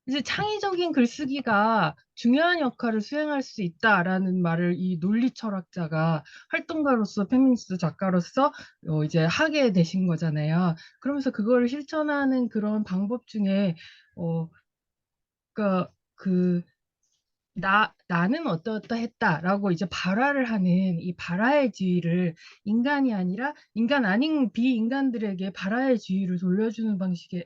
이제 창의적인 글쓰기가 중요한 역할을 수행할 수 있다라는 말을 이 논리 철학자가 활동가로서 페미니스트 작가로서 이제 하게 되신 거잖아요. 그러면서 그거를 실천하는 그런 방법 중에 그러니까 나는 어떠어떠했다라고 이제 발화를 하는 이 발화의 지위를 인간이 아니라 인간 아닌 비인간들에게 발화의 지위를 돌려주는 방식의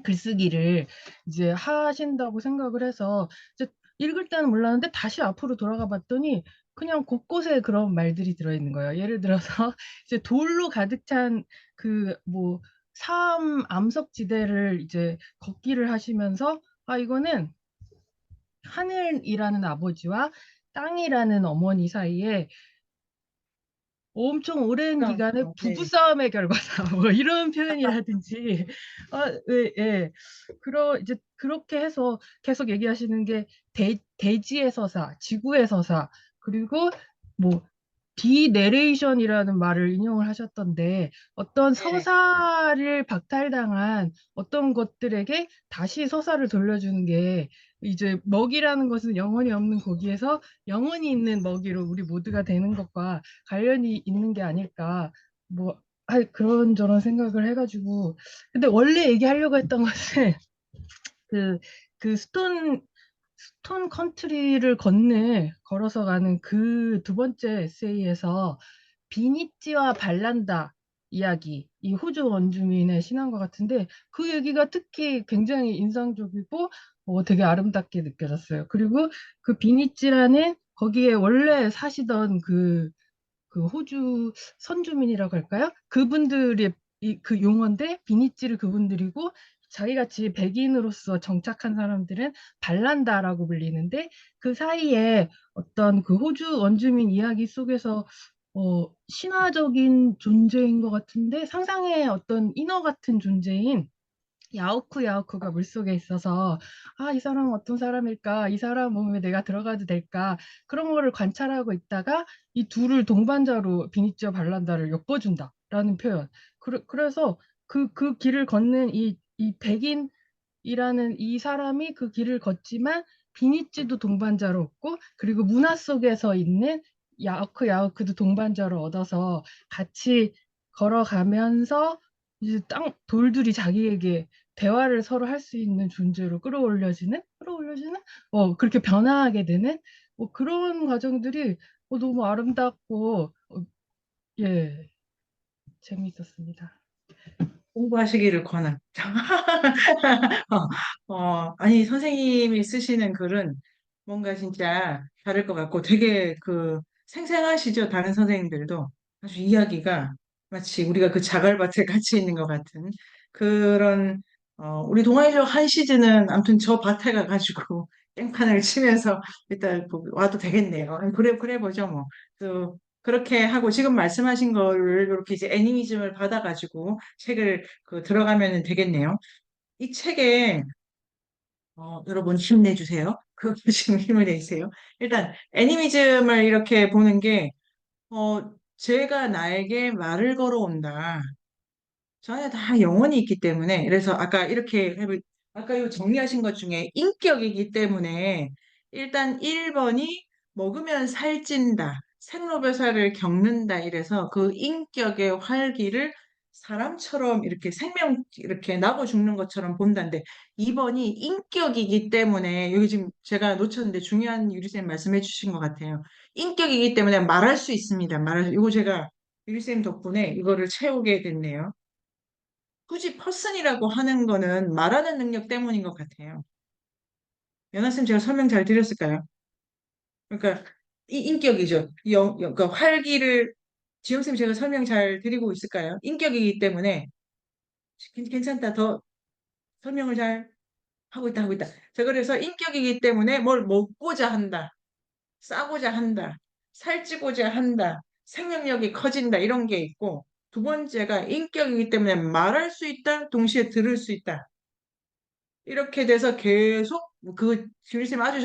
글쓰기를 이제 하신다고 생각을 해서 이제 읽을 때는 몰랐는데 다시 앞으로 돌아가 봤더니 그냥 곳곳에 그런 말들이 들어있는 거예요. 예를 들어서 이제 돌로 가득 찬 그 뭐 삶 암석지대를 이제 걷기를 하시면서 이거는 하늘이라는 아버지와 땅이라는 어머니 사이에 엄청 오랜 기간의 그렇죠. 네. 부부싸움의 결과다. 뭐 이런 표현이라든지, 예, 예. 이제 그렇게 해서 계속 얘기하시는 게 대지의 서사, 지구의 서사, 그리고 뭐, 디내레이션이라는 말을 인용을 하셨던데, 어떤 네네. 서사를 박탈당한 어떤 것들에게 다시 서사를 돌려주는 게, 이제 먹이라는 것은 영혼이 없는 고기에서 영혼이 있는 먹이로 우리 모두가 되는 것과 관련이 있는 게 아닐까 뭐 그런저런 생각을 해가지고 근데 원래 얘기하려고 했던 것은 그, 그 스톤 컨트리를 걸어서 가는 그 두 번째 에세이에서 비니찌와 발란다 이야기, 이 호주 원주민의 신앙과 같은데 그 얘기가 특히 굉장히 인상적이고 되게 아름답게 느껴졌어요. 그리고 그 비니찌라는 거기에 원래 사시던 그 호주 선주민이라고 할까요? 그분들의 그 용어인데 비니찌를 그분들이고 저희같이 백인으로서 정착한 사람들은 발란다라고 불리는데 그 사이에 어떤 그 호주 원주민 이야기 속에서 신화적인 존재인 것 같은데 상상의 어떤 인어 같은 존재인 야오쿠가 물속에 있어서 이 사람은 어떤 사람일까? 이 사람 몸에 내가 들어가도 될까? 그런 거를 관찰하고 있다가 이 둘을 동반자로 비니찌와 발란다를 엮어준다라는 표현. 그래서 그 길을 걷는 이 백인이라는 이 사람이 그 길을 걷지만 비니찌도 동반자로 얻고 그리고 문화 속에서 있는 야오크도 동반자로 얻어서 같이 걸어가면서 이제 돌들이 자기에게 대화를 서로 할 수 있는 존재로 끌어올려지는 그렇게 변화하게 되는 그런 과정들이 너무 아름답고 예 재미있었습니다. 공부하시기를 권합니다. 아니, 선생님이 쓰시는 글은 뭔가 진짜 다를 것 같고 되게 생생하시죠? 다른 선생님들도 아주 이야기가 마치 우리가 그 자갈밭에 같이 있는 것 같은 그런, 우리 동아일보 한 시즌은 아무튼 저 밭에 가가지고 깽판을 치면서 일단 와도 되겠네요. 아니, 그래 보죠, 뭐. 그렇게 하고 지금 말씀하신 거를 이렇게 이제 애니미즘을 받아가지고 책을 들어가면 되겠네요. 이 책에 여러분 힘내주세요. 지금 힘을 내세요. 일단 애니미즘을 이렇게 보는 게 제가 나에게 말을 걸어온다. 저 안에 다 영혼이 있기 때문에 그래서 아까 요 정리하신 것 중에 인격이기 때문에 일단 1번이 먹으면 살찐다. 생로병사를 겪는다 이래서 그 인격의 활기를 사람처럼 이렇게 생명 이렇게 나고 죽는 것처럼 본다는데 2번이 인격이기 때문에 여기 지금 제가 놓쳤는데 중요한 유리쌤 말씀해 주신 것 같아요. 인격이기 때문에 말할 수 있습니다. 이거 제가 유리쌤 덕분에 이거를 채우게 됐네요. 굳이 퍼슨이라고 하는 거는 말하는 능력 때문인 것 같아요. 연하쌤 제가 설명 잘 드렸을까요? 그러니까 이 인격이죠. 그러니까 활기를 지영쌤 제가 설명 잘 드리고 있을까요? 인격이기 때문에 괜찮다. 더 설명을 잘 하고 있다, 하고 있다. 자, 그래서 인격이기 때문에 뭘 먹고자 한다, 싸고자 한다, 살찌고자 한다, 생명력이 커진다, 이런 게 있고, 두 번째가 인격이기 때문에 말할 수 있다, 동시에 들을 수 있다. 이렇게 돼서 계속, 주리쌤 아주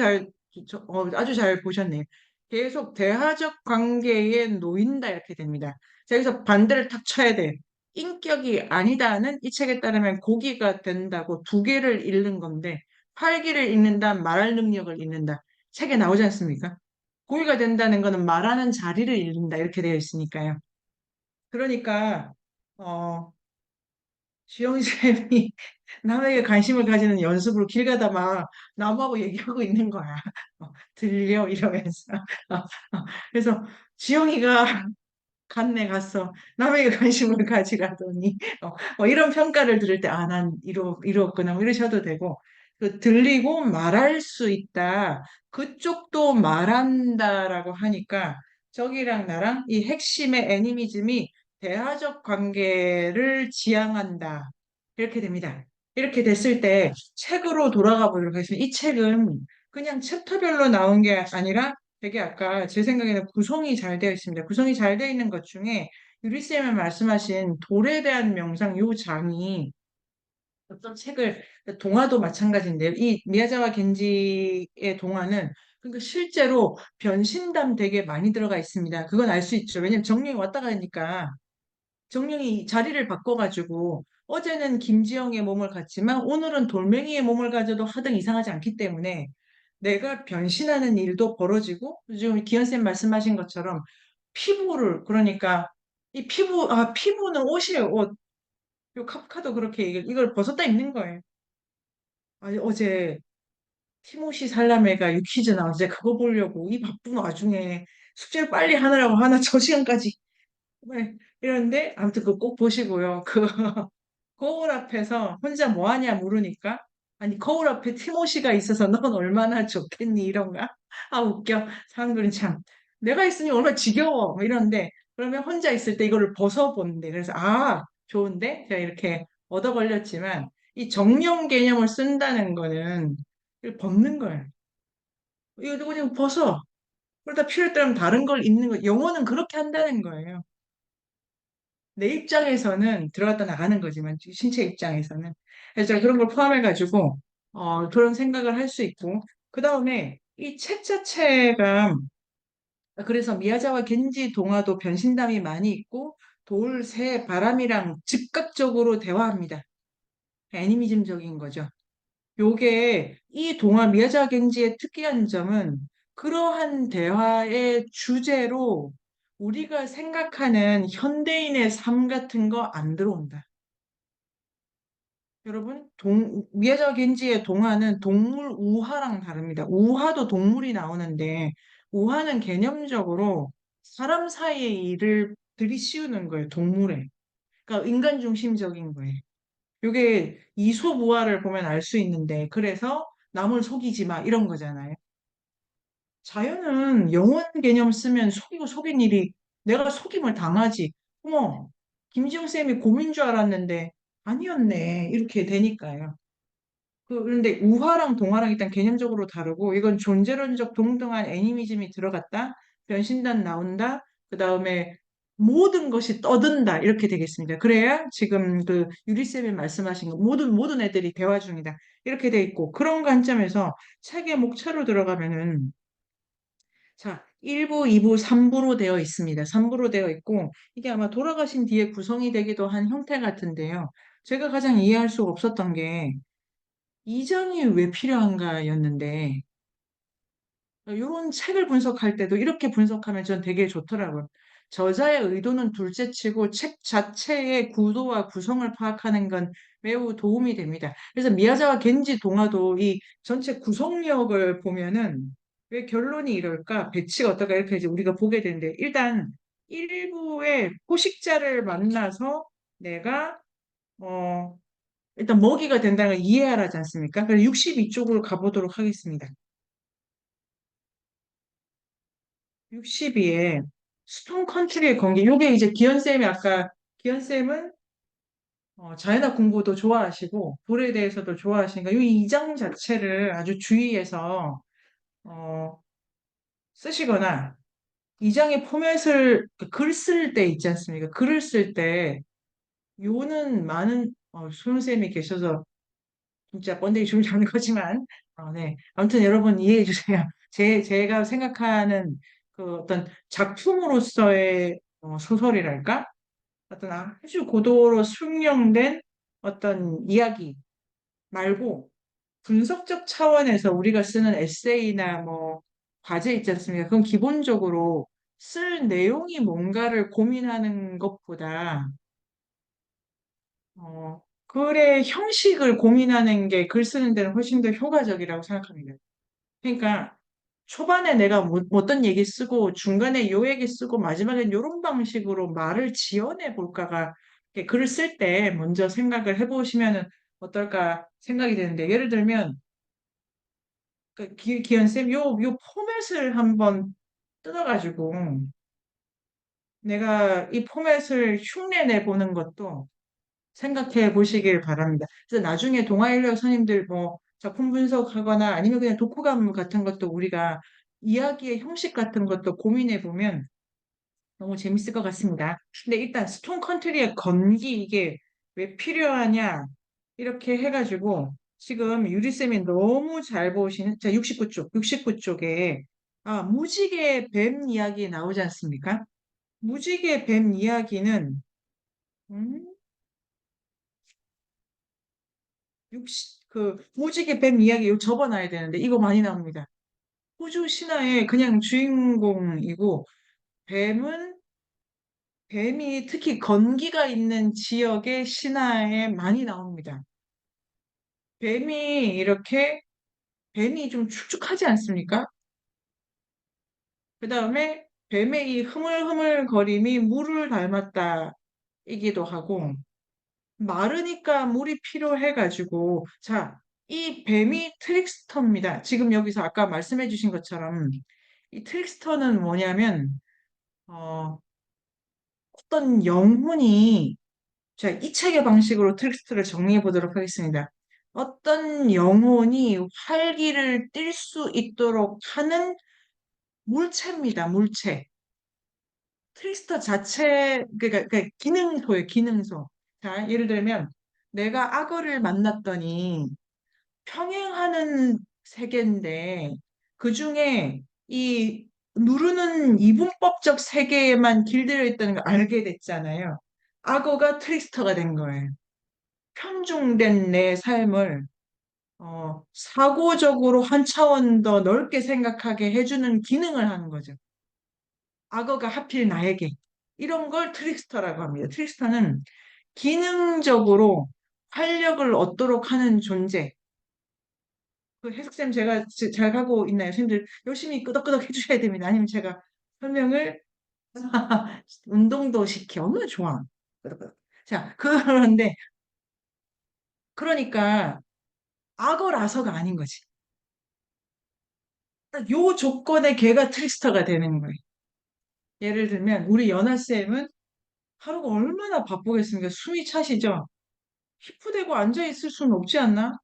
잘 보셨네요. 계속 대화적 관계에 놓인다, 이렇게 됩니다. 자, 여기서 반대를 탁 쳐야 돼. 인격이 아니다는 이 책에 따르면 고기가 된다고 두 개를 잃는 건데, 활기를 잃는다, 말할 능력을 잃는다. 책에 나오지 않습니까? 고기가 된다는 거는 말하는 자리를 잃는다, 이렇게 되어 있으니까요. 그러니까, 어, 지영 쌤이 남에게 관심을 가지는 연습으로 길 가다 막 나무하고 얘기하고 있는 거야. 들려? 이러면서. 어, 그래서 지영이가 갔네, 갔어. 남에게 관심을 가지라더니. 이런 평가를 들을 때, 아, 난 이렇구나. 뭐 이러셔도 되고. 들리고 말할 수 있다. 그쪽도 말한다라고 하니까, 저기랑 나랑 이 핵심의 애니미즘이 대화적 관계를 지향한다. 이렇게 됩니다. 이렇게 됐을 때, 책으로 돌아가 보도록 하겠습니다. 이 책은 그냥 챕터별로 나온 게 아니라, 되게 아까 제 생각에는 구성이 잘 되어 있습니다. 구성이 잘 되어 있는 것 중에 유리쌤이 말씀하신 돌에 대한 명상 요 장이 어떤 책을 동화도 마찬가지인데요. 이 미야자와 겐지의 동화는 그러니까 실제로 변신담 되게 많이 들어가 있습니다. 그건 알 수 있죠. 왜냐면 정령이 왔다 가니까 정령이 자리를 바꿔가지고 어제는 김지영의 몸을 갖지만 오늘은 돌멩이의 몸을 가져도 하등 이상하지 않기 때문에 내가 변신하는 일도 벌어지고 지금 기현쌤 말씀하신 것처럼 피부를 그러니까 이 피부는 옷이에요. 옷. 요 카프카도 그렇게 이걸 벗었다 입는 거예요. 아니 어제 티모시 살라메가 유퀴즈 나왔는데 그거 보려고 이 바쁜 와중에 숙제를 빨리 하느라고 하나 저 시간까지 네, 이런데 아무튼 그거 꼭 보시고요. 거울 앞에서 혼자 뭐 하냐 물으니까 아니 거울 앞에 티모시가 있어서 넌 얼마나 좋겠니 이런가? 아 웃겨. 사람들은 참 내가 있으니 얼마나 지겨워 뭐 이런데 그러면 혼자 있을 때 이거를 벗어본대. 그래서 아 좋은데 제가 이렇게 얻어 걸렸지만 이 정령 개념을 쓴다는 거는 이걸 벗는 거예요. 이거 그냥 벗어. 그러다 필요에 따르면 다른 걸 입는 거. 영어는 그렇게 한다는 거예요. 내 입장에서는 들어갔다 나가는 거지만 신체 입장에서는 그래서 제가 그런 걸 포함해가지고 그런 생각을 할 수 있고 그 다음에 이 책 자체가 그래서 미야자와 겐지 동화도 변신담이 많이 있고 돌, 새, 바람이랑 즉각적으로 대화합니다. 애니미즘적인 거죠. 요게 이 동화 미야자와 겐지의 특이한 점은 그러한 대화의 주제로 우리가 생각하는 현대인의 삶 같은 거 안 들어온다. 여러분, 미야자와 겐지의 동화는 동물 우화랑 다릅니다. 우화도 동물이 나오는데 우화는 개념적으로 사람 사이의 일을 들이씌우는 거예요, 동물에. 그러니까 인간 중심적인 거예요. 요게 이솝우화를 보면 알 수 있는데 그래서 남을 속이지 마 이런 거잖아요. 자연은 영원 개념 쓰면 속이고 속인 일이 내가 속임을 당하지. 어머, 김지영 쌤이 곰인 줄 알았는데 아니었네. 이렇게 되니까요. 그런데 우화랑 동화랑 일단 개념적으로 다르고 이건 존재론적 동등한 애니미즘이 들어갔다. 변신단 나온다. 그 다음에 모든 것이 떠든다. 이렇게 되겠습니다. 그래야 지금 유리쌤이 말씀하신 거 모든 애들이 대화 중이다. 이렇게 돼 있고 그런 관점에서 책의 목차로 들어가면은 자, 1부, 2부, 3부로 되어 있습니다. 3부로 되어 있고, 이게 아마 돌아가신 뒤에 구성이 되기도 한 형태 같은데요. 제가 가장 이해할 수가 없었던 게, 2장이 왜 필요한가였는데, 이런 책을 분석할 때도 이렇게 분석하면 전 되게 좋더라고요. 저자의 의도는 둘째치고 책 자체의 구도와 구성을 파악하는 건 매우 도움이 됩니다. 그래서 미야자와 겐지 동화도 이 전체 구성력을 보면은 왜 결론이 이럴까? 배치가 어떨까? 이렇게 이제 우리가 보게 되는데 일단 일부의 포식자를 만나서 내가 일단 먹이가 된다는 걸 이해하라 하지 않습니까? 그래서 62쪽으로 가보도록 하겠습니다. 62에 스톤 컨트리의 관계. 요게 이제 기현쌤이 아까 기현쌤은 자연학 공부도 좋아하시고 돌에 대해서도 좋아하시니까 이 2장 자체를 아주 주의해서 어, 쓰시거나 2장의 포맷을 글 쓸 때 있지 않습니까? 글을 쓸 때 요는 많은 소영쌤이 계셔서 진짜 번데기 주문 잡는 거지만, 네. 아무튼 여러분 이해해 주세요. 제가 생각하는 그 어떤 작품으로서의 소설이랄까? 어떤 아주 고도로 숙련된 어떤 이야기 말고 분석적 차원에서 우리가 쓰는 에세이나 뭐 과제 있지 않습니까? 그건 기본적으로 쓸 내용이 뭔가를 고민하는 것보다 글의 형식을 고민하는 게 글 쓰는 데는 훨씬 더 효과적이라고 생각합니다. 그러니까 초반에 내가 어떤 얘기 쓰고 중간에 요 얘기 쓰고 마지막엔 요런 방식으로 말을 지어내 볼까가 이렇게 글을 쓸 때 먼저 생각을 해보시면은 어떨까 생각이 되는데 예를 들면 그 기현쌤 요 포맷을 한번 뜯어가지고 내가 이 포맷을 흉내내 보는 것도 생각해 보시길 바랍니다. 그래서 나중에 동아일보 선임들 뭐 작품 분석하거나 아니면 그냥 독후감 같은 것도 우리가 이야기의 형식 같은 것도 고민해 보면 너무 재밌을 것 같습니다. 근데 일단 스톤 컨트리의 건기 이게 왜 필요하냐 이렇게 해가지고 지금 유리쌤이 너무 잘 보시는 자 69쪽에 무지개 뱀 이야기 나오지 않습니까? 무지개 뱀 이야기는 음, 그 무지개 뱀 이야기 이거 접어놔야 되는데 이거 많이 나옵니다. 호주 신화의 그냥 주인공이고 뱀은 뱀이 특히 건기가 있는 지역의 신화에 많이 나옵니다. 뱀이 이렇게 뱀이 좀 축축하지 않습니까? 그 다음에 뱀의 이 흐물흐물거림이 물을 닮았다이기도 하고 마르니까 물이 필요해가지고 자, 이 뱀이 트릭스터입니다. 지금 여기서 아까 말씀해 주신 것처럼 이 트릭스터는 뭐냐면 어, 어떤 영혼이 자, 이 책의 방식으로 트릭스터를 정리해 보도록 하겠습니다. 어떤 영혼이 활기를 띨 수 있도록 하는 물체입니다. 물체. 트릭스터 자체, 그러니까 기능소예요. 기능소. 자, 예를 들면 내가 악어를 만났더니 평행하는 세계인데 그중에 이 누르는 이분법적 세계에만 길들여 있다는 걸 알게 됐잖아요. 악어가 트릭스터가 된 거예요. 편중된 내 삶을 사고적으로 한 차원 더 넓게 생각하게 해주는 기능을 하는 거죠. 악어가 하필 나에게. 이런 걸 트릭스터라고 합니다. 트릭스터는 기능적으로 활력을 얻도록 하는 존재. 그 해석쌤 제가 잘 가고 있나요? 선생님들 열심히 끄덕끄덕 해주셔야 됩니다. 아니면 제가 설명을 운동도 시켜. 얼마나 좋아. 끄덕끄덕. 자, 그런데 그러니까 악어라서가 아닌 거지. 딱 요 조건에 걔가 트릭스터가 되는 거예요. 예를 들면 우리 연하쌤은 하루가 얼마나 바쁘겠습니까? 숨이 차시죠? 히프대고 앉아있을 수는 없지 않나?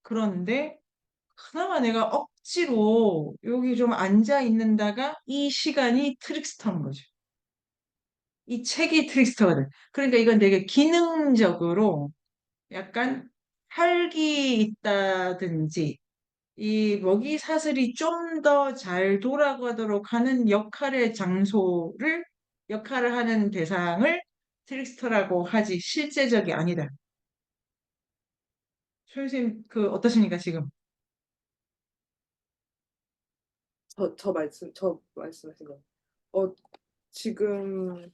그런데 그나마 내가 억지로 여기 좀 앉아있는다가 이 시간이 트릭스터인 거죠. 이 책이 트릭스터가 돼. 그러니까 이건 되게 기능적으로 약간 활기 있다든지 이 먹이 사슬이 좀 더 잘 돌아가도록 하는 역할을 하는 대상을 트릭스터라고 하지 실제적이 아니다. 선생님 그 어떠십니까 지금? 저 말씀하신 거. 어, 지금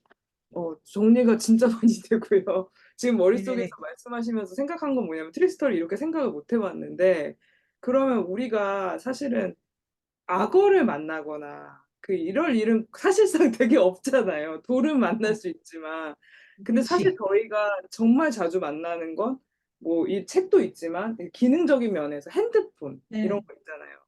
정리가 진짜 많이 되고요. 지금 머릿속에서 네네네. 말씀하시면서 생각한 건 뭐냐면 트릭스터를 이렇게 생각을 못 해봤는데 그러면 우리가 사실은 악어를 만나거나 이럴 일은 사실상 되게 없잖아요. 돌은 만날 수 있지만. 근데 사실 그치. 저희가 정말 자주 만나는 건 뭐 이 책도 있지만 기능적인 면에서 핸드폰 이런 네네. 거 있잖아요.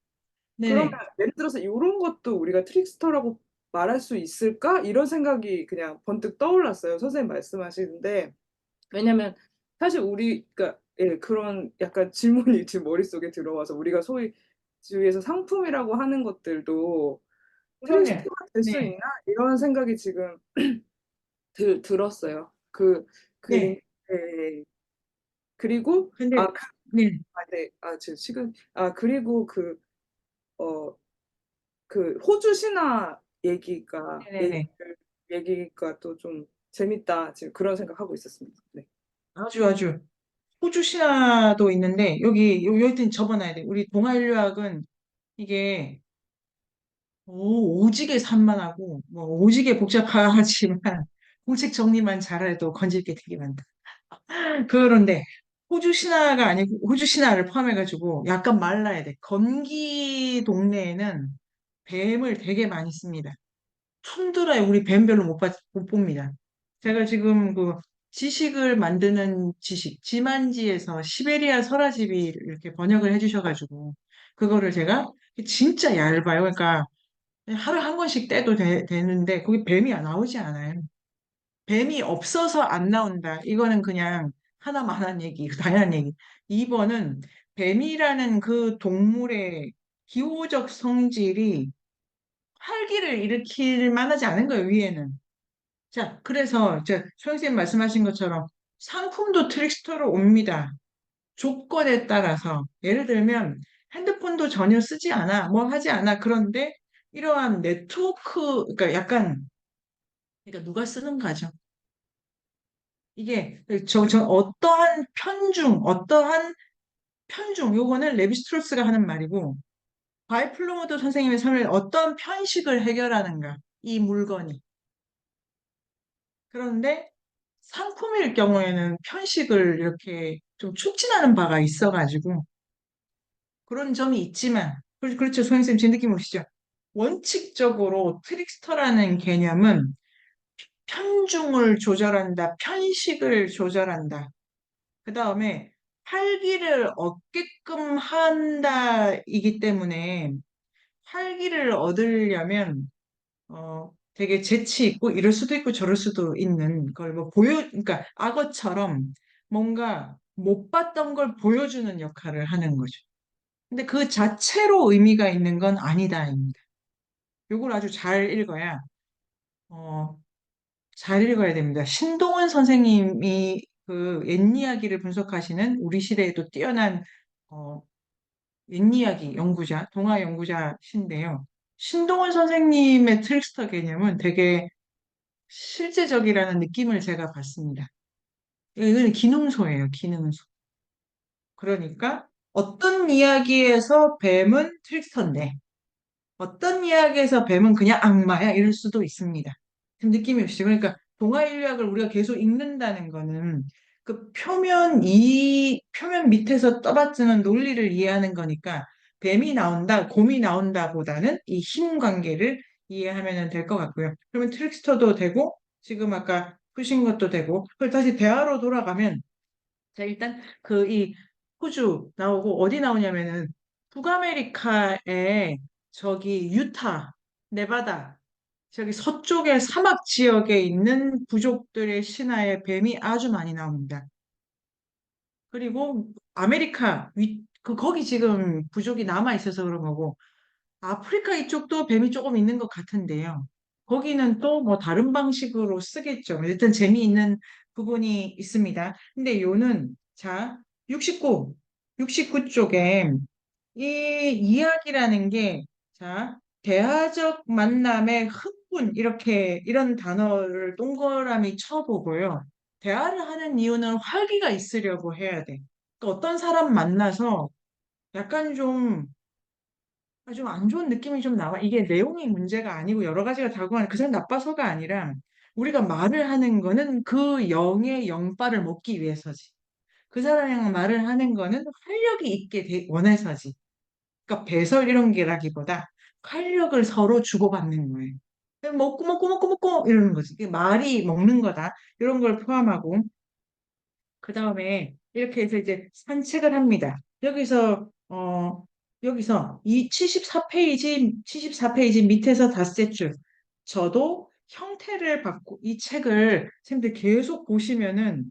그러면 네네. 예를 들어서 요런 것도 우리가 트릭스터라고 말할 수 있을까? 이런 생각이 그냥 번뜩 떠올랐어요. 선생님 말씀하시는데. 왜냐면 사실 우리가 예, 그런 약간 질문이 지금 머릿속에 들어와서 우리가 소위 주위에서 상품이라고 하는 것들도 그러게. 트릭스터가 될 수 네. 있나? 이런 생각이 지금 들었어요. 그 링, 네. 예, 그리고, 근데, 네. 네, 지금 그리고 어, 호주 신화 네네네. 얘기가 또 좀 재밌다. 지금 그런 생각하고 있었습니다. 네. 아주 아주. 호주 신화도 있는데, 여기 접어놔야 돼. 우리 동아인류학은 이게 오지게 산만하고, 뭐, 오지게 복잡하지만, 공식 정리만 잘해도 건질 게 되게 많다. 그런데, 호주 신화가 아니고, 호주 신화를 포함해가지고, 약간 말라야 돼. 건기 동네에는 뱀을 되게 많이 씁니다. 툰드라에 우리 뱀 별로 못 봅니다. 제가 지금 그 지식을 만드는 지만지에서 시베리아 설화집이 이렇게 번역을 해주셔가지고, 그거를 제가 진짜 얇아요. 그러니까 하루에 한 권씩 떼도 되는데, 거기 뱀이 안 나오지 않아요. 뱀이 없어서 안 나온다. 이거는 그냥 하나만한 얘기, 당연한 얘기. 2번은 뱀이라는 그 동물의 기호적 성질이 활기를 일으킬 만하지 않은 거예요, 위에는. 자, 그래서 선생님 말씀하신 것처럼 상품도 트릭스터로 옵니다. 조건에 따라서. 예를 들면 핸드폰도 전혀 쓰지 않아, 뭐 하지 않아. 그런데 이러한 네트워크, 그러니까 약간, 그러니까 누가 쓰는가죠. 이게 어떠한 편중, 요거는 레비스트로스가 하는 말이고, 바이플로모드 선생님의 설명에 어떤 편식을 해결하는가, 이 물건이. 그런데 상품일 경우에는 편식을 이렇게 좀 촉진하는 바가 있어가지고 그런 점이 있지만, 그렇죠. 소영쌤, 제 느낌 오시죠? 원칙적으로 트릭스터라는 개념은 편중을 조절한다, 편식을 조절한다. 그 다음에 활기를 얻게끔 한다이기 때문에 활기를 얻으려면 되게 재치 있고 이럴 수도 있고 저럴 수도 있는 걸 뭐 그러니까 악어처럼 뭔가 못 봤던 걸 보여주는 역할을 하는 거죠. 근데 그 자체로 의미가 있는 건 아니다입니다. 요걸 아주 어, 잘 읽어야 됩니다. 신동원 선생님이 그 옛이야기를 분석하시는 우리 시대에도 뛰어난 어, 옛이야기 연구자, 동화 연구자신데요. 신동원 선생님의 트릭스터 개념은 되게 실제적이라는 느낌을 제가 받습니다. 이건 기능소예요, 기능소. 그러니까 어떤 이야기에서 뱀은 트릭스터인데 어떤 이야기에서 뱀은 그냥 악마야 이럴 수도 있습니다. 지금 느낌이 오시죠? 그러니까 동아인류학을 우리가 계속 읽는다는 거는 그 표면 밑에서 떠받드는 논리를 이해하는 거니까 뱀이 나온다, 곰이 나온다 보다는 이 힘 관계를 이해하면 될 것 같고요. 그러면 트릭스터도 되고 지금 아까 푸신 것도 되고 그걸 다시 대화로 돌아가면 자, 일단 이 호주 나오고 어디 나오냐면은 북아메리카의 저기 유타, 네바다 저기 서쪽의 사막 지역에 있는 부족들의 신화에 뱀이 아주 많이 나옵니다. 그리고 아메리카 거기 지금 부족이 남아 있어서 그런 거고 아프리카 이쪽도 뱀이 조금 있는 것 같은데요. 거기는 또 뭐 다른 방식으로 쓰겠죠. 일단 재미있는 부분이 있습니다. 근데 요는 자, 69 쪽에 이 이야기라는 게 자, 대화적 만남의 흥분 이런 단어를 동그라미 쳐보고요. 대화를 하는 이유는 활기가 있으려고 해야 돼. 그러니까 어떤 사람 만나서 약간 좀 좀 안 좋은 느낌이 좀 나와. 이게 내용이 문제가 아니고 여러 가지가 다고 하는 그 사람 나빠서가 아니라 우리가 말을 하는 거는 그 영의 영빨을 먹기 위해서지. 그 사람이랑 말을 하는 거는 활력이 있게 원해서지. 그러니까 배설 이런 게라기보다 활력을 서로 주고받는 거예요. 그냥 먹고 먹고 먹고 먹고 이러는 거지. 이게 말이 먹는 거다. 이런 걸 포함하고 그 다음에 이렇게 해서 이제 산책을 합니다. 여기서 이 74페이지 밑에서 닷새 줄. 저도 형태를 받고 이 책을 선생님들 계속 보시면은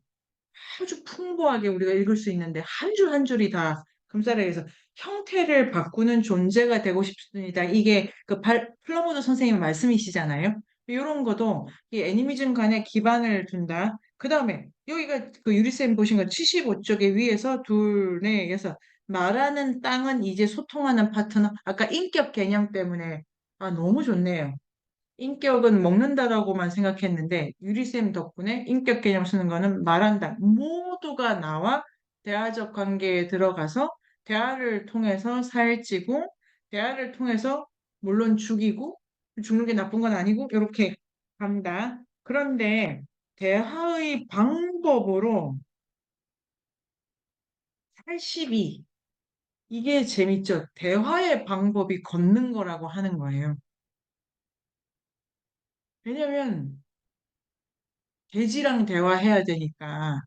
아주 풍부하게 우리가 읽을 수 있는데 한 줄 한 줄이 다 금사라에서 형태를 바꾸는 존재가 되고 싶습니다. 이게 그 플러모드 선생님 말씀이시잖아요. 이런 것도 이 애니미즘 간에 기반을 둔다. 그 다음에 여기가 그 유리쌤 보신 거 75쪽에 위에서 둘, 넷, 여섯 말하는 땅은 이제 소통하는 파트너. 아까 인격 개념 때문에 너무 좋네요. 인격은 먹는다라고만 생각했는데 유리쌤 덕분에 인격 개념 쓰는 거는 말한다. 모두가 나와 대화적 관계에 들어가서 대화를 통해서 살찌고 대화를 통해서 물론 죽이고 죽는 게 나쁜 건 아니고 이렇게 간다. 그런데 대화의 방법으로 82 이게 재밌죠. 대화의 방법이 걷는 거라고 하는 거예요. 왜냐면 돼지랑 대화해야 되니까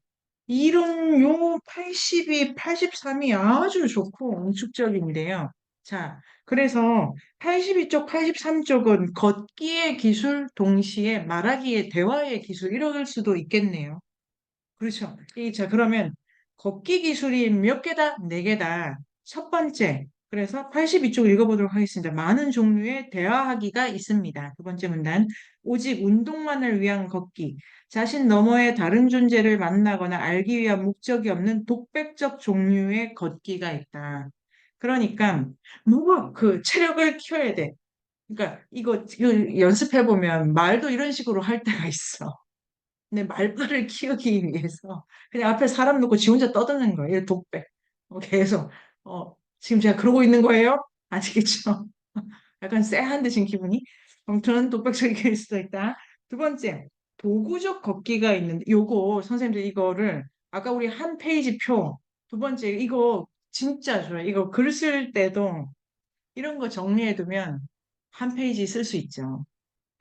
이런 요 82, 83이 아주 좋고 응축적인데요. 자, 그래서 82쪽, 83쪽은 걷기의 기술 동시에 말하기의 대화의 기술 이럴 수도 있겠네요. 그렇죠. 자, 그러면 걷기 기술이 몇 개다? 네 개다. 첫 번째. 그래서 82쪽 읽어보도록 하겠습니다. 많은 종류의 대화하기가 있습니다. 두 번째 문단. 오직 운동만을 위한 걷기. 자신 너머의 다른 존재를 만나거나 알기 위한 목적이 없는 독백적 종류의 걷기가 있다. 그러니까, 뭐가 그 체력을 키워야 돼. 그러니까 이거 연습해보면 말도 이런 식으로 할 때가 있어. 내 말빨을 키우기 위해서 그냥 앞에 사람 놓고 지 혼자 떠드는 거예요. 이 독백. 계속 지금 제가 그러고 있는 거예요? 아시겠죠? 약간 쎄한 듯신 기분이. 아무튼 독백적일 수도 있다. 두 번째, 도구적 걷기가 있는데 요거 선생님들 이거를 아까 우리 한 페이지 표 두 번째 이거 진짜 좋아요. 이거 글 쓸 때도 이런 거 정리해 두면 한 페이지 쓸 수 있죠.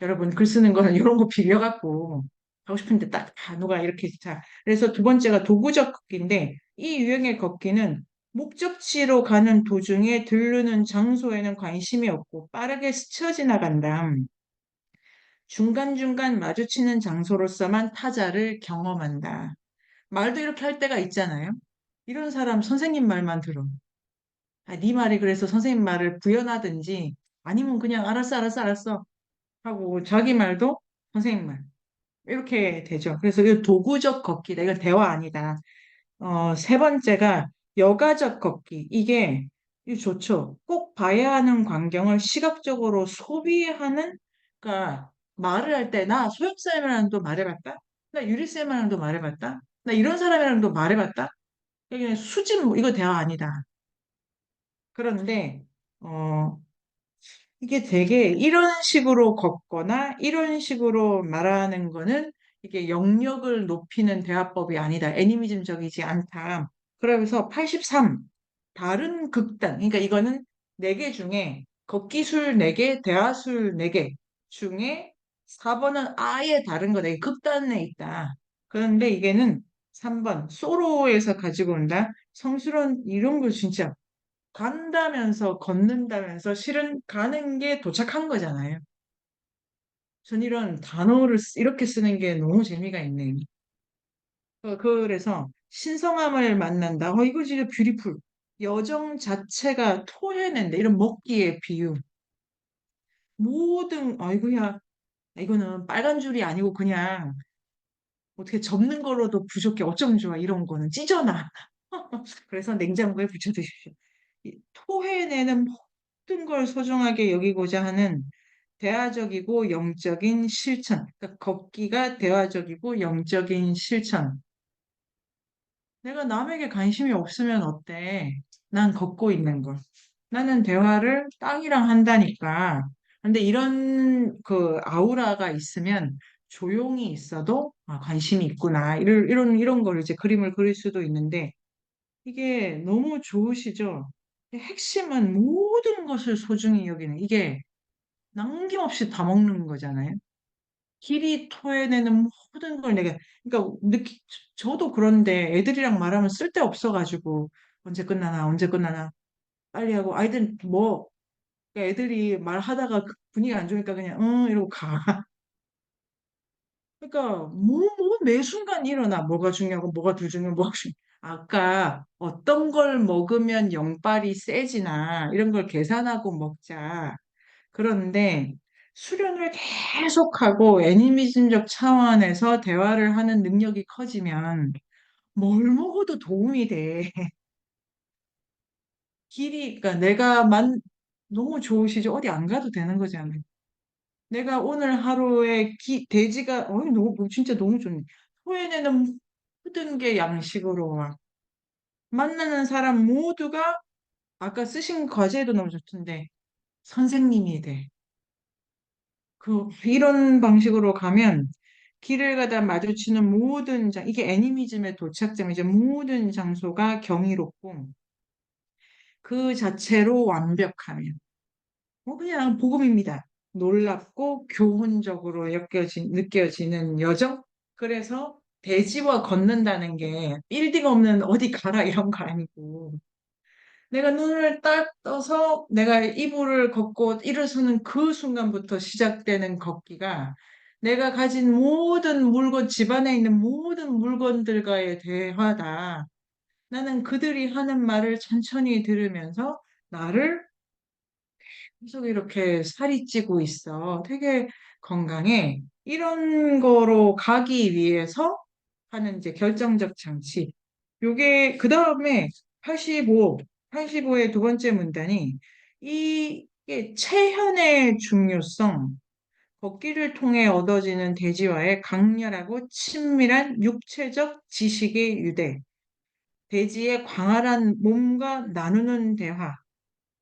여러분 글 쓰는 거는 이런 거 빌려갖고 하고 싶은데 딱 누가 이렇게 자 그래서 두 번째가 도구적 걷기인데 이 유형의 걷기는 목적지로 가는 도중에 들르는 장소에는 관심이 없고 빠르게 스쳐 지나간다. 중간중간 마주치는 장소로서만 타자를 경험한다. 말도 이렇게 할 때가 있잖아요. 이런 사람 선생님 말만 들어. 네 말이 그래서 선생님 말을 구현하든지 아니면 그냥 알았어 알았어 알았어 하고 자기 말도 선생님 말. 이렇게 되죠. 그래서 이 도구적 걷기다. 이건 대화 아니다. 세 번째가 여가적 걷기. 이게 좋죠. 꼭 봐야 하는 광경을 시각적으로 소비하는, 그러니까 말을 할 때, 나 소영쌤이랑도 말해봤다? 나 유리쌤이랑도 말해봤다? 나 이런 사람이랑도 말해봤다? 이게 수집, 이거 대화 아니다. 그런데, 어, 이게 되게 이런 식으로 걷거나 이런 식으로 말하는 거는 이게 영역을 높이는 대화법이 아니다. 애니미즘적이지 않다. 그러면서 83, 다른 극단. 그러니까 이거는 네 개 중에 걷기술 4개, 대화술 4개 중에 4번은 아예 다른 거다. 이게 극단에 있다. 그런데 이게는 3번, 소로에서 가지고 온다. 성스러운 이런 거 진짜 간다면서 걷는다면서 실은 가는 게 도착한 거잖아요. 전 이런 단어를 이렇게 쓰는 게 너무 재미가 있네. 그래서 신성함을 만난다. 이거 진짜 뷰티풀. 여정 자체가 토해낸다. 이런 먹기의 비유. 아이고야, 이거는 빨간 줄이 아니고 그냥 어떻게 접는 거로도 부족해. 어쩜 좋아. 이런 거는 찢어놔. 그래서 냉장고에 붙여 두십시오. 토해내는 모든 걸 소중하게 여기고자 하는 대화적이고 영적인 실천. 그러니까 걷기가 대화적이고 영적인 실천. 내가 남에게 관심이 없으면 어때? 난 걷고 있는 걸. 나는 대화를 땅이랑 한다니까. 근데 이런 그 아우라가 있으면 조용히 있어도 아, 관심이 있구나. 이런 걸 이제 그림을 그릴 수도 있는데 이게 너무 좋으시죠? 핵심은 모든 것을 소중히 여기는 이게 남김없이 다 먹는 거잖아요. 길이 토해내는 모든 걸 내가, 그러니까 저도 그런데 애들이랑 말하면 쓸데없어가지고 언제 끝나나, 언제 끝나나 빨리 하고 아이들 뭐 그러니까 애들이 말하다가 그 분위기 안 좋으니까 그냥 응 이러고 가. 그러니까 매 순간 일어나 뭐가 중요하고 뭐가 더 중요하고 뭐가 중요. 아까 어떤 걸 먹으면 영빨이 세지나 이런 걸 계산하고 먹자. 그런데 수련을 계속하고 애니미즘적 차원에서 대화를 하는 능력이 커지면 뭘 먹어도 도움이 돼. 그러니까 너무 좋으시죠? 어디 안 가도 되는 거잖아요. 내가 오늘 하루에 돼지가, 진짜 너무 좋네. 토해내는 모든 게 양식으로 와. 만나는 사람 모두가 아까 쓰신 과제도 너무 좋던데, 선생님이 돼. 이런 방식으로 가면 길을 가다 마주치는 이게 애니미즘의 도착점이죠. 모든 장소가 경이롭고 그 자체로 완벽하면. 그냥 복음입니다. 놀랍고 교훈적으로 느껴지는 여정? 그래서 대지와 걷는다는 게 빌딩 없는 어디 가라 이런 거 아니고 내가 눈을 딱 떠서 내가 이불을 걷고 일어서는 그 순간부터 시작되는 걷기가 내가 가진 모든 물건, 집안에 있는 모든 물건들과의 대화다. 나는 그들이 하는 말을 천천히 들으면서 나를 계속 이렇게 살이 찌고 있어. 되게 건강해. 이런 거로 가기 위해서 하는 이제 결정적 장치. 요게, 그 다음에 85의 두 번째 문단이 이게 체현의 중요성, 걷기를 통해 얻어지는 대지와의 강렬하고 친밀한 육체적 지식의 유대, 대지의 광활한 몸과 나누는 대화,